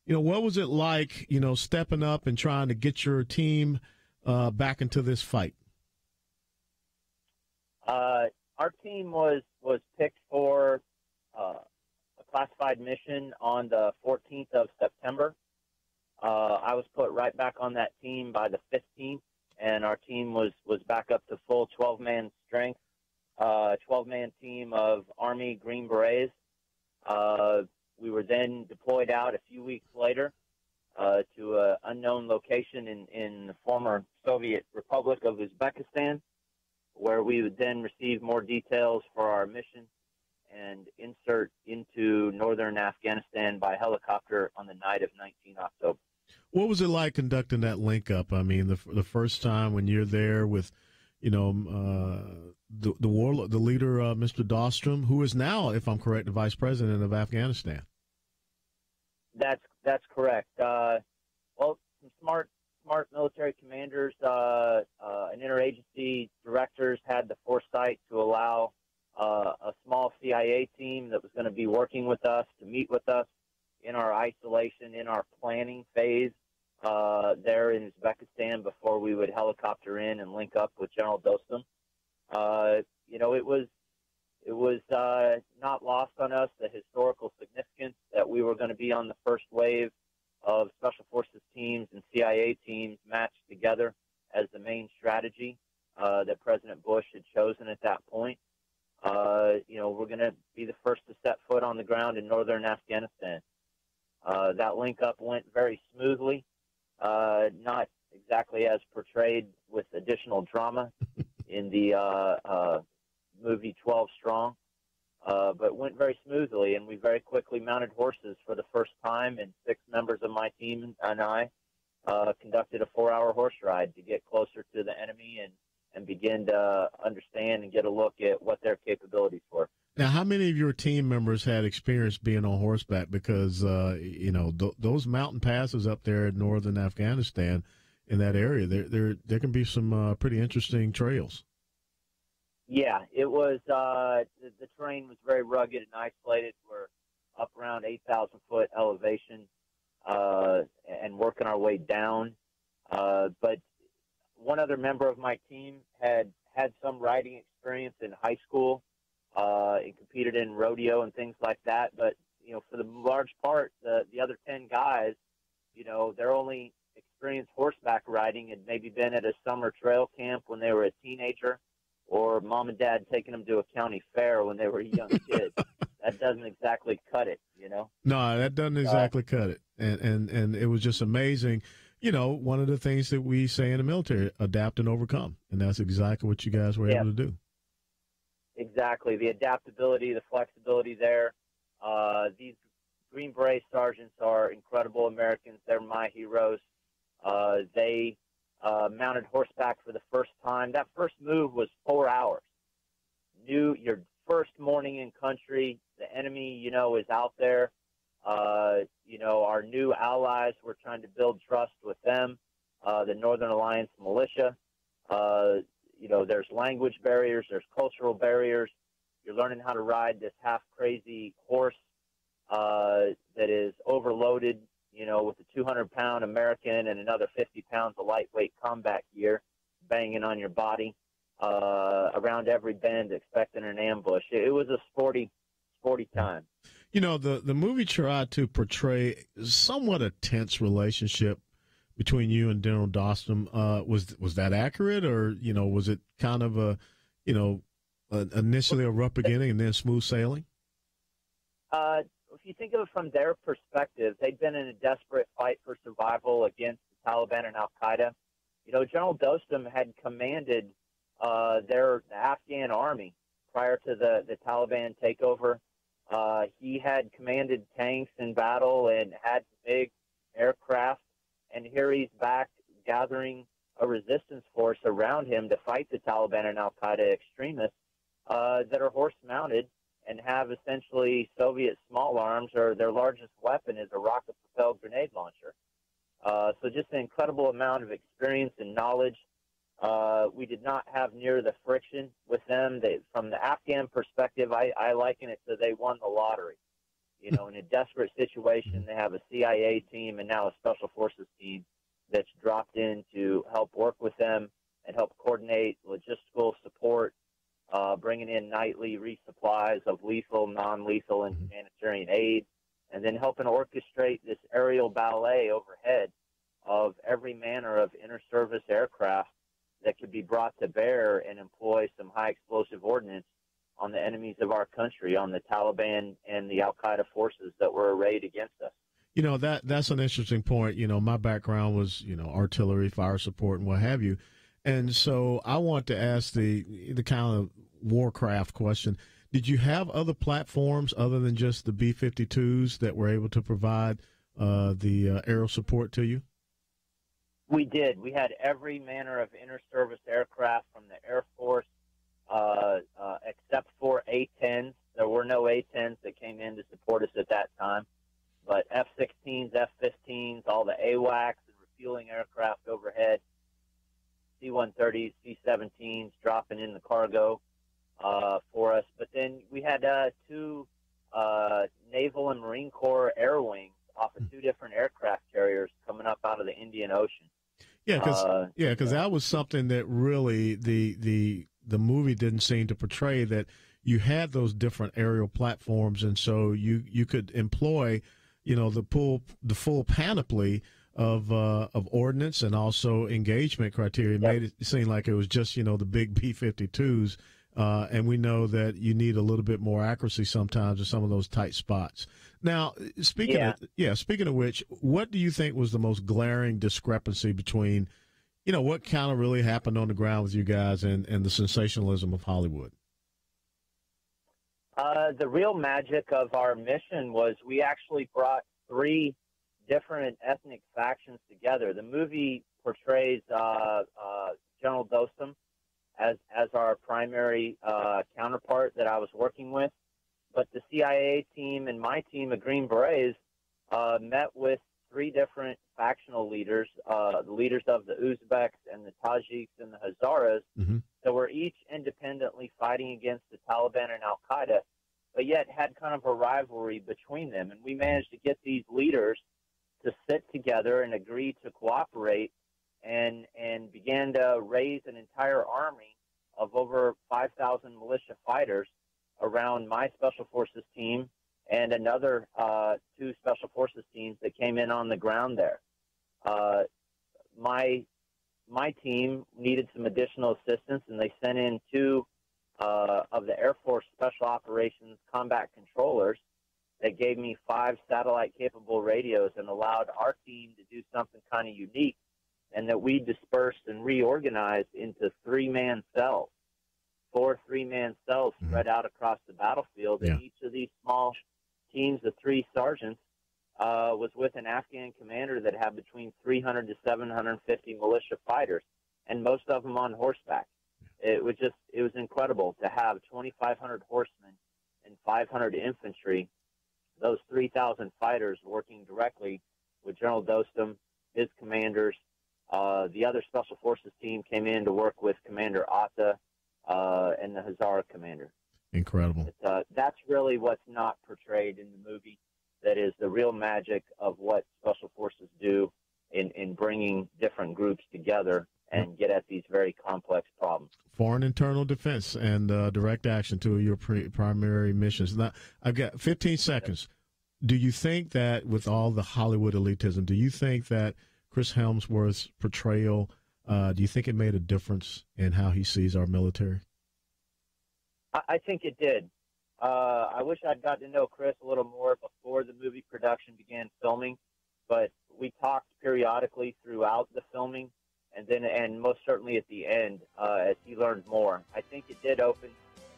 what was it like, stepping up and trying to get your team back into this fight? Our team was picked for a classified mission on the 14th of September. I was put right back on that team by the 15th, and our team was back up to full 12-man strength, 12-man team of Army Green Berets. We were then deployed out a few weeks later to an unknown location in the former Soviet Republic of Uzbekistan, where we would then receive more details for our mission and insert into northern Afghanistan by helicopter on the night of 19 October. What was it like conducting that link-up? I mean, the first time when you're there with, the warlord, the leader, Mr. Dahlstrom, who is now, if I'm correct, the vice president of Afghanistan. That's correct. Well, some smart military commanders and interagency directors had the foresight to allow a small CIA team that was going to be working with us to meet with us in our isolation, in our planning phase there in Uzbekistan before we would helicopter in and link up with General Dostum. It was not lost on us the historical significance that we were going to be on the first wave of Special Forces teams and CIA teams matched together as the main strategy that President Bush had chosen at that point. We're going to be the first to set foot on the ground in northern Afghanistan. That link up went very smoothly, not exactly as portrayed with additional drama in the movie 12 Strong, but went very smoothly, and we very quickly mounted horses for the first time, and 6 members of my team and I conducted a 4-hour horse ride to get closer to the enemy and begin to understand and get a look at what their capabilities were. Now, how many of your team members had experience being on horseback? Because, those mountain passes up there in northern Afghanistan in that area, there can be some pretty interesting trails. Yeah, it was the terrain was very rugged and isolated. We're up around 8,000-foot elevation and working our way down. But one other member of my team had some riding experience in high school and competed in rodeo and things like that. But, for the large part, the other 10 guys, their only experience horseback riding had maybe been at a summer trail camp when they were a teenager, or mom and dad taking them to a county fair when they were young kids. That doesn't exactly cut it, No, that doesn't exactly cut it. And it was just amazing. One of the things that we say in the military, adapt and overcome. And that's exactly what you guys were able to do. Exactly. The adaptability, the flexibility there. These Green Beret sergeants are incredible Americans. They're my heroes. They mounted horseback for the first time. That first move was 4 hours. Your first morning in country, the enemy, is out there. Our new allies, we're trying to build trust with them, the Northern Alliance militia. There's language barriers, there's cultural barriers. You're learning how to ride this half-crazy horse that is overloaded, with a 200-pound American and another 50 pounds of lightweight combat gear banging on your body around every bend, expecting an ambush. It was a sporty time. The movie tried to portray somewhat a tense relationship between you and General Dostum. Was that accurate, or was it kind of initially a rough beginning and then smooth sailing? If you think of it from their perspective, they'd been in a desperate fight for survival against the Taliban and Al-Qaeda. General Dostum had commanded the Afghan army prior to the Taliban takeover. He had commanded tanks in battle and had big aircraft, and here he's back gathering a resistance force around him to fight the Taliban and Al-Qaeda extremists that are horse-mounted and have essentially Soviet small arms, or their largest weapon is a rocket-propelled grenade launcher. So just an incredible amount of experience and knowledge. We did not have near the friction with them. From the Afghan perspective, I liken it to they won the lottery. In a desperate situation, they have a CIA team and now a Special Forces team that's dropped in to help work with them and help coordinate logistical support, bringing in nightly resupplies of lethal, non-lethal, and humanitarian aid, and then helping orchestrate this aerial ballet overhead of every manner of inter-service aircraft that could be brought to bear and employ some high explosive ordnance on the enemies of our country, on the Taliban and the Al-Qaeda forces that were arrayed against us. That's an interesting point. My background was, artillery, fire support, and what have you. And so I want to ask the kind of warcraft question. Did you have other platforms other than just the B-52s that were able to provide the aerial support to you? We did. We had every manner of inter-service aircraft from the Air Force, except for A-10s. There were no A-10s that came in to support us at that time. But F-16s, F-15s, all the AWACS and refueling aircraft overhead, C-130s, C-17s dropping in the cargo for us. But then we had two Naval and Marine Corps air wings off of two different aircraft carriers coming up out of the Indian Ocean. Yeah, because that was something that really the movie didn't seem to portray, that you had those different aerial platforms, and so you could employ, the full panoply of ordnance and also engagement criteria. It made it seem like it was just the big B-52s, and we know that you need a little bit more accuracy sometimes in some of those tight spots. Now, speaking of which, what do you think was the most glaring discrepancy between, what kind of really happened on the ground with you guys and the sensationalism of Hollywood? The real magic of our mission was we actually brought three different ethnic factions together. The movie portrays General Dostum as our primary counterpart that I was working with. But the CIA team and my team of Green Berets met with three different factional leaders, the leaders of the Uzbeks and the Tajiks and the Hazaras, that were each independently fighting against the Taliban and Al-Qaeda, but yet had kind of a rivalry between them. And we managed to get these leaders to sit together and agree to cooperate and began to raise an entire army of over 5,000 militia fighters around my Special Forces team and another two Special Forces teams that came in on the ground there. My team needed some additional assistance, and they sent in two of the Air Force Special Operations combat controllers that gave me 5 satellite-capable radios and allowed our team to do something kind of unique, and that we dispersed and reorganized into 3-man cells. 4 3-man cells spread out across the battlefield, and each of these small teams of 3 sergeants was with an Afghan commander that had between 300 to 750 militia fighters, and most of them on horseback. It was incredible to have 2,500 horsemen and 500 infantry, those 3,000 fighters working directly with General Dostum, his commanders. The other Special Forces team came in to work with Commander Atta and the Hazara commander. Incredible. That's really what's not portrayed in the movie. that is the real magic of what special forces do in bringing different groups together and get at these very complex problems. Foreign internal defense and direct action, two of your primary missions. Now, I've got 15 seconds. Do you think that with all the Hollywood elitism, do you think that Chris Hemsworth's portrayal, do you think it made a difference in how he sees our military? I think it did. I wish I'd gotten to know Chris a little more before the movie production began filming, but we talked periodically throughout the filming, and most certainly at the end as he learned more. I think it did open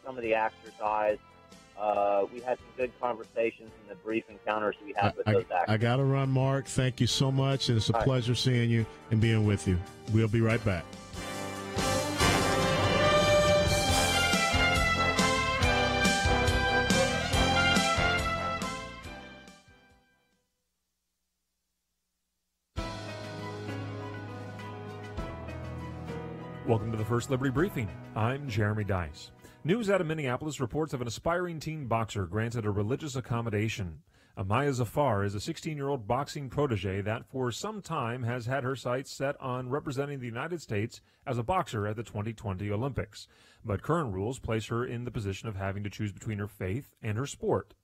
some of the actors' eyes. We had some good conversations in the brief encounters we had with those actors. I got to run, Mark. Thank you so much, and it's a pleasure seeing you and being with you. We'll be right back. Welcome to the First Liberty Briefing. I'm Jeremy Dice. News out of Minneapolis reports of an aspiring teen boxer granted a religious accommodation. Amaya Zafar is a 16-year-old boxing protege that for some time has had her sights set on representing the United States as a boxer at the 2020 Olympics. But current rules place her in the position of having to choose between her faith and her sport.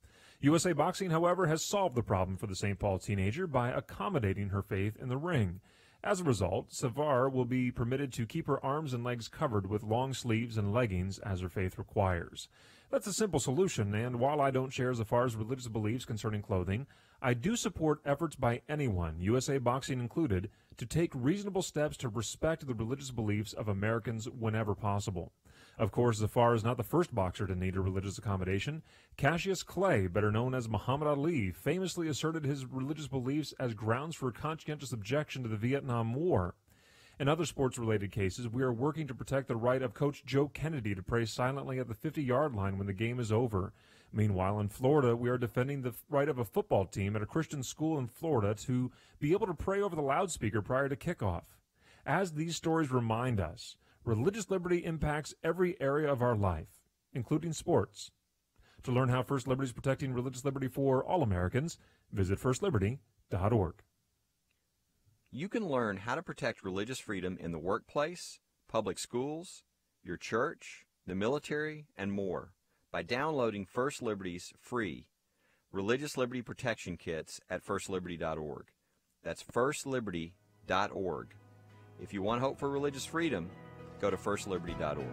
USA Boxing, however, has solved the problem for the St. Paul teenager by accommodating her faith in the ring. As a result, Zafar will be permitted to keep her arms and legs covered with long sleeves and leggings as her faith requires. That's a simple solution, and while I don't share Zafar's religious beliefs concerning clothing, I do support efforts by anyone, USA Boxing included, to take reasonable steps to respect the religious beliefs of Americans whenever possible. Of course, Zafar is not the first boxer to need a religious accommodation. Cassius Clay, better known as Muhammad Ali, famously asserted his religious beliefs as grounds for conscientious objection to the Vietnam War. In other sports-related cases, we are working to protect the right of Coach Joe Kennedy to pray silently at the 50-yard line when the game is over. Meanwhile, in Florida, we are defending the right of a football team at a Christian school in Florida to be able to pray over the loudspeaker prior to kickoff. As these stories remind us, religious liberty impacts every area of our life, including sports. To learn how First Liberty is protecting religious liberty for all Americans, visit firstliberty.org. You can learn how to protect religious freedom in the workplace, public schools, your church, the military, and more by downloading First Liberty's free Religious Liberty Protection Kits at firstliberty.org. That's firstliberty.org. If you want hope for religious freedom, go to firstliberty.org.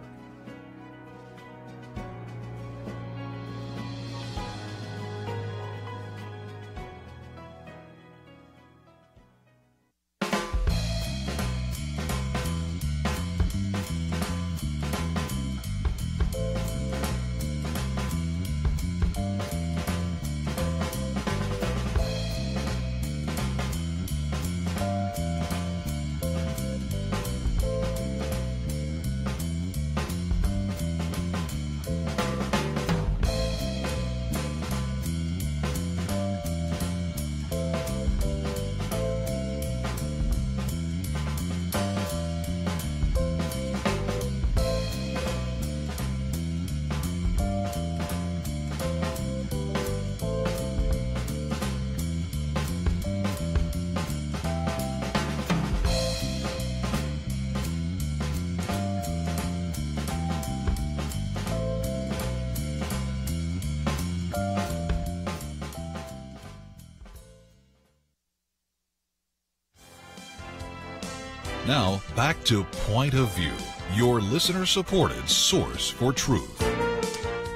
Now, back to Point of View, your listener-supported source for truth.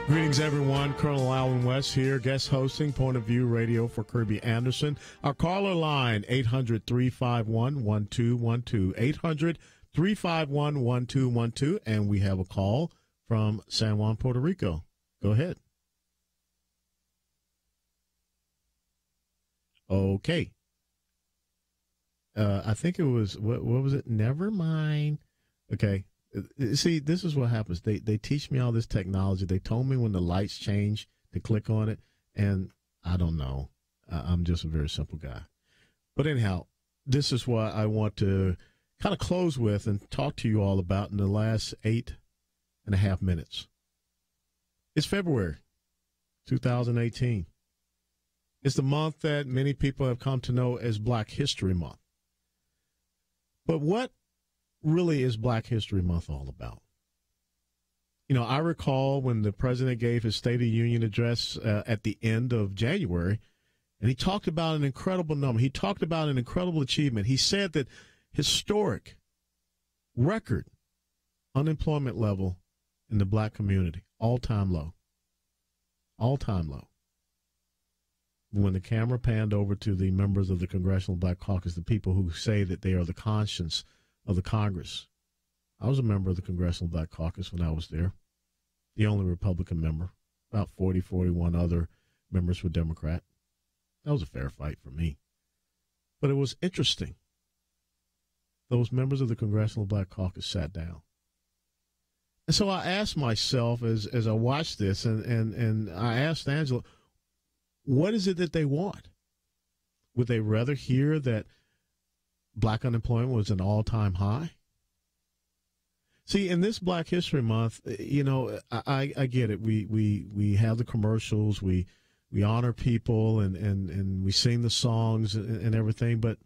Greetings, everyone. Colonel Alan West here, guest hosting Point of View Radio for Kirby Anderson. Our caller line, 800-351-1212, 800-351-1212, and we have a call from San Juan, Puerto Rico. Go ahead. Okay. I think it was, what was it? Never mind. Okay. See, this is what happens. They teach me all this technology. They told me when the lights change to click on it, and I don't know. I'm just a very simple guy. But anyhow, this is what I want to kind of close with and talk to you all about in the last 8.5 minutes. It's February 2018. It's the month that many people have come to know as Black History Month. But what really is Black History Month all about? You know, I recall when the president gave his State of the Union address at the end of January, and he talked about an incredible number. He talked about an incredible achievement. He said that historic record unemployment level in the Black community, all-time low. All-time low. When the camera panned over to the members of the Congressional Black Caucus, the people who say that they are the conscience of the Congress. I was a member of the Congressional Black Caucus when I was there, the only Republican member. About 40, 41 other members were Democrat. That was a fair fight for me. But it was interesting. Those members of the Congressional Black Caucus sat down. And so I asked myself as I watched this, and I asked Angela, what is it that they want? Would they rather hear that Black unemployment was an all-time high? See, in this Black History Month, you know, I get it. We have the commercials, we honor people, and we sing the songs and everything, but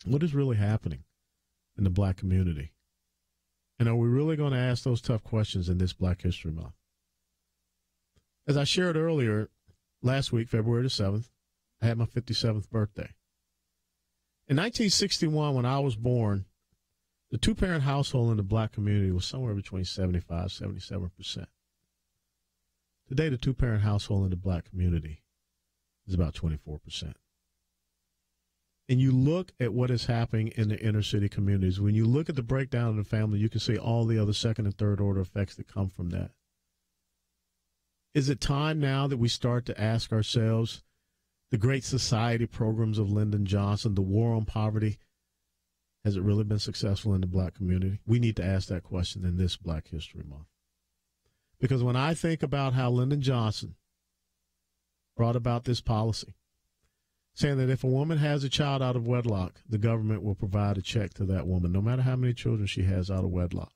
what is really happening in the Black community? And are we really going to ask those tough questions in this Black History Month? As I shared earlier, last week, February the 7th, I had my 57th birthday. In 1961, when I was born, the two-parent household in the Black community was somewhere between 75 77%. Today, the two-parent household in the Black community is about 24%. And you look at what is happening in the inner-city communities. When you look at the breakdown of the family, you can see all the other second- and third-order effects that come from that. Is it time now that we start to ask ourselves, the Great Society programs of Lyndon Johnson, the war on poverty, has it really been successful in the Black community? We need to ask that question in this Black History Month. Because when I think about how Lyndon Johnson brought about this policy, saying that if a woman has a child out of wedlock, the government will provide a check to that woman, no matter how many children she has out of wedlock,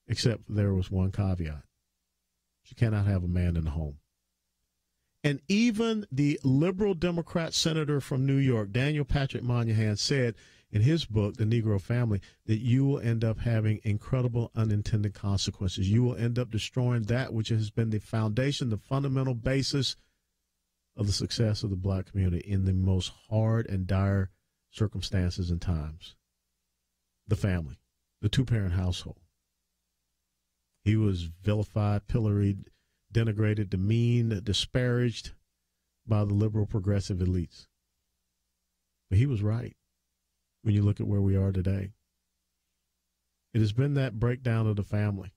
except there was one caveat. She cannot have a man in the home. And even the liberal Democrat senator from New York, Daniel Patrick Moynihan, said in his book, The Negro Family, that you will end up having incredible unintended consequences. You will end up destroying that which has been the foundation, the fundamental basis of the success of the Black community in the most hard and dire circumstances and times. The family, the two-parent household. He was vilified, pilloried, denigrated, demeaned, disparaged by the liberal progressive elites. But he was right when you look at where we are today. It has been that breakdown of the family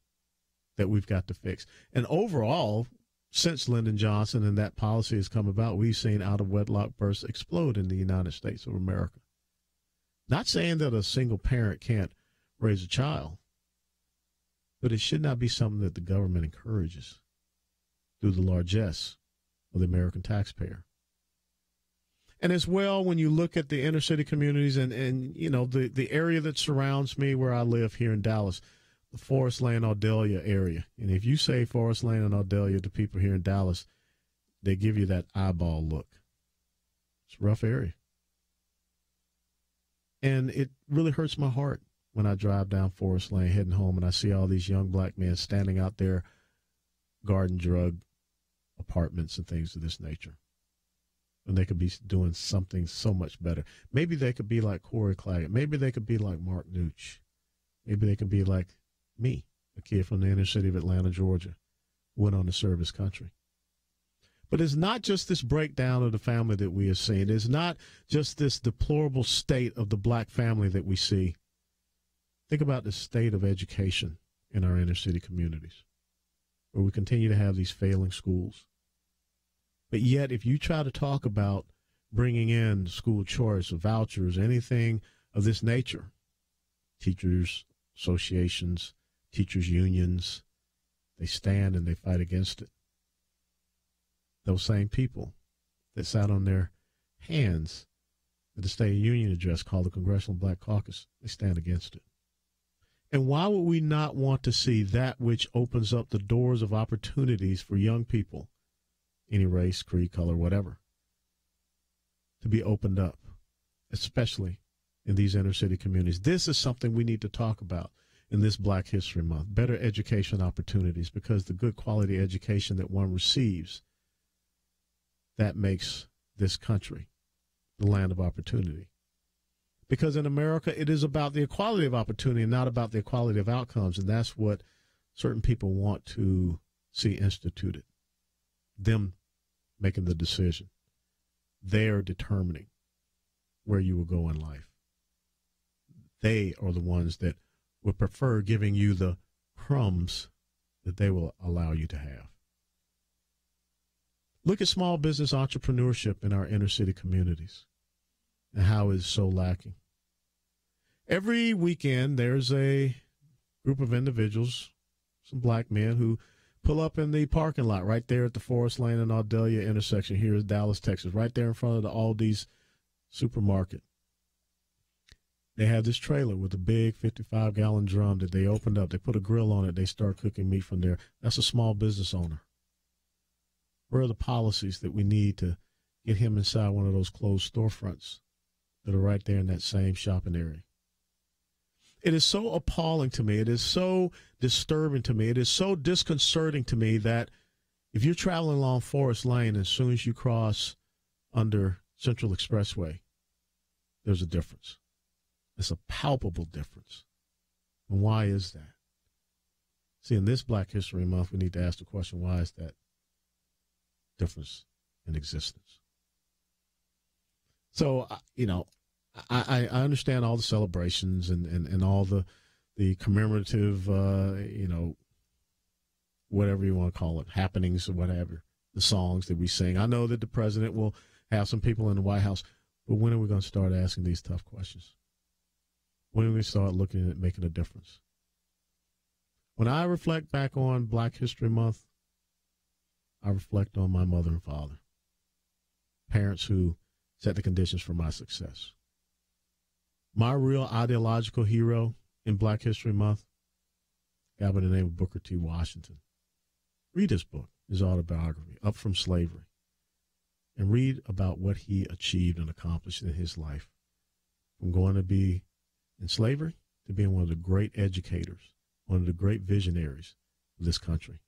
that we've got to fix. And overall, since Lyndon Johnson and that policy has come about, we've seen out-of-wedlock births explode in the United States of America. Not saying that a single parent can't raise a child, but it should not be something that the government encourages through the largesse of the American taxpayer. And as well, when you look at the inner city communities and you know, the area that surrounds me where I live here in Dallas, the Forest Lane, Audelia area. And if you say Forest Lane and Audelia to people here in Dallas, they give you that eyeball look. It's a rough area. And it really hurts my heart when I drive down Forest Lane heading home and I see all these young Black men standing out there guarding drug apartments and things of this nature. And they could be doing something so much better. Maybe they could be like Corey Clagett. Maybe they could be like Mark Nutsch. Maybe they could be like me, a kid from the inner city of Atlanta, Georgia, who went on to serve his country. But it's not just this breakdown of the family that we have seen. It's not just this deplorable state of the Black family that we see. Think about the state of education in our inner city communities, where we continue to have these failing schools. But yet, if you try to talk about bringing in school choice, vouchers, anything of this nature, teachers associations, teachers unions, they stand and they fight against it. Those same people that sat on their hands at the State of the Union address called the Congressional Black Caucus, they stand against it. And why would we not want to see that which opens up the doors of opportunities for young people, any race, creed, color, whatever, to be opened up, especially in these inner city communities. This is something we need to talk about in this Black History Month, better education opportunities, because the good quality education that one receives, that makes this country the land of opportunity. Because in America, it is about the equality of opportunity and not about the equality of outcomes, and that's what certain people want to see instituted, them making the decision. They're determining where you will go in life. They are the ones that would prefer giving you the crumbs that they will allow you to have. Look at small business entrepreneurship in our inner city communities and how it's so lacking. Every weekend, there's a group of individuals, some black men, who pull up in the parking lot right there at the Forest Lane and Audelia intersection here in Dallas, Texas, right there in front of the Aldi's supermarket. They have this trailer with a big 55-gallon drum that they opened up. They put a grill on it. They start cooking meat from there. That's a small business owner. Where are the policies that we need to get him inside one of those closed storefronts that are right there in that same shopping area? It is so appalling to me. It is so disturbing to me. It is so disconcerting to me that if you're traveling along Forest Lane, as soon as you cross under Central Expressway, there's a difference. It's a palpable difference. And why is that? See, in this Black History Month, we need to ask the question, why is that difference in existence? So, I understand all the celebrations and all the commemorative, whatever you want to call it, happenings or whatever, the songs that we sing. I know that the president will have some people in the White House, but when are we going to start asking these tough questions? When are we start looking at making a difference? When I reflect back on Black History Month, I reflect on my mother and father, parents who set the conditions for my success. My real ideological hero in Black History Month, a guy by the name of Booker T. Washington. Read his book, his autobiography, Up From Slavery, and read about what he achieved and accomplished in his life, from going to be in slavery to being one of the great educators, one of the great visionaries of this country.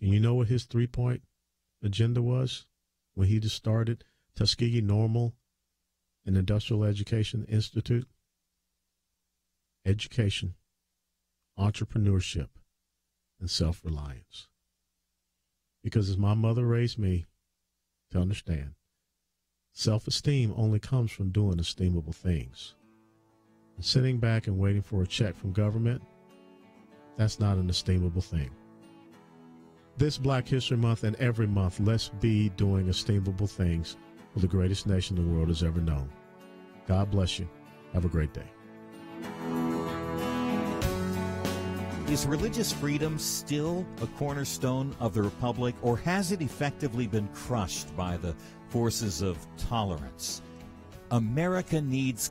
And you know what his 3-point agenda was when he just started Tuskegee Normal and Industrial Education Institute? Education, entrepreneurship, and self-reliance. Because as my mother raised me to understand, self-esteem only comes from doing esteemable things. And sitting back and waiting for a check from government, that's not an esteemable thing. This Black History Month and every month, let's be doing esteemable things for the greatest nation the world has ever known. God bless you. Have a great day. Is religious freedom still a cornerstone of the Republic, or has it effectively been crushed by the forces of tolerance? America needs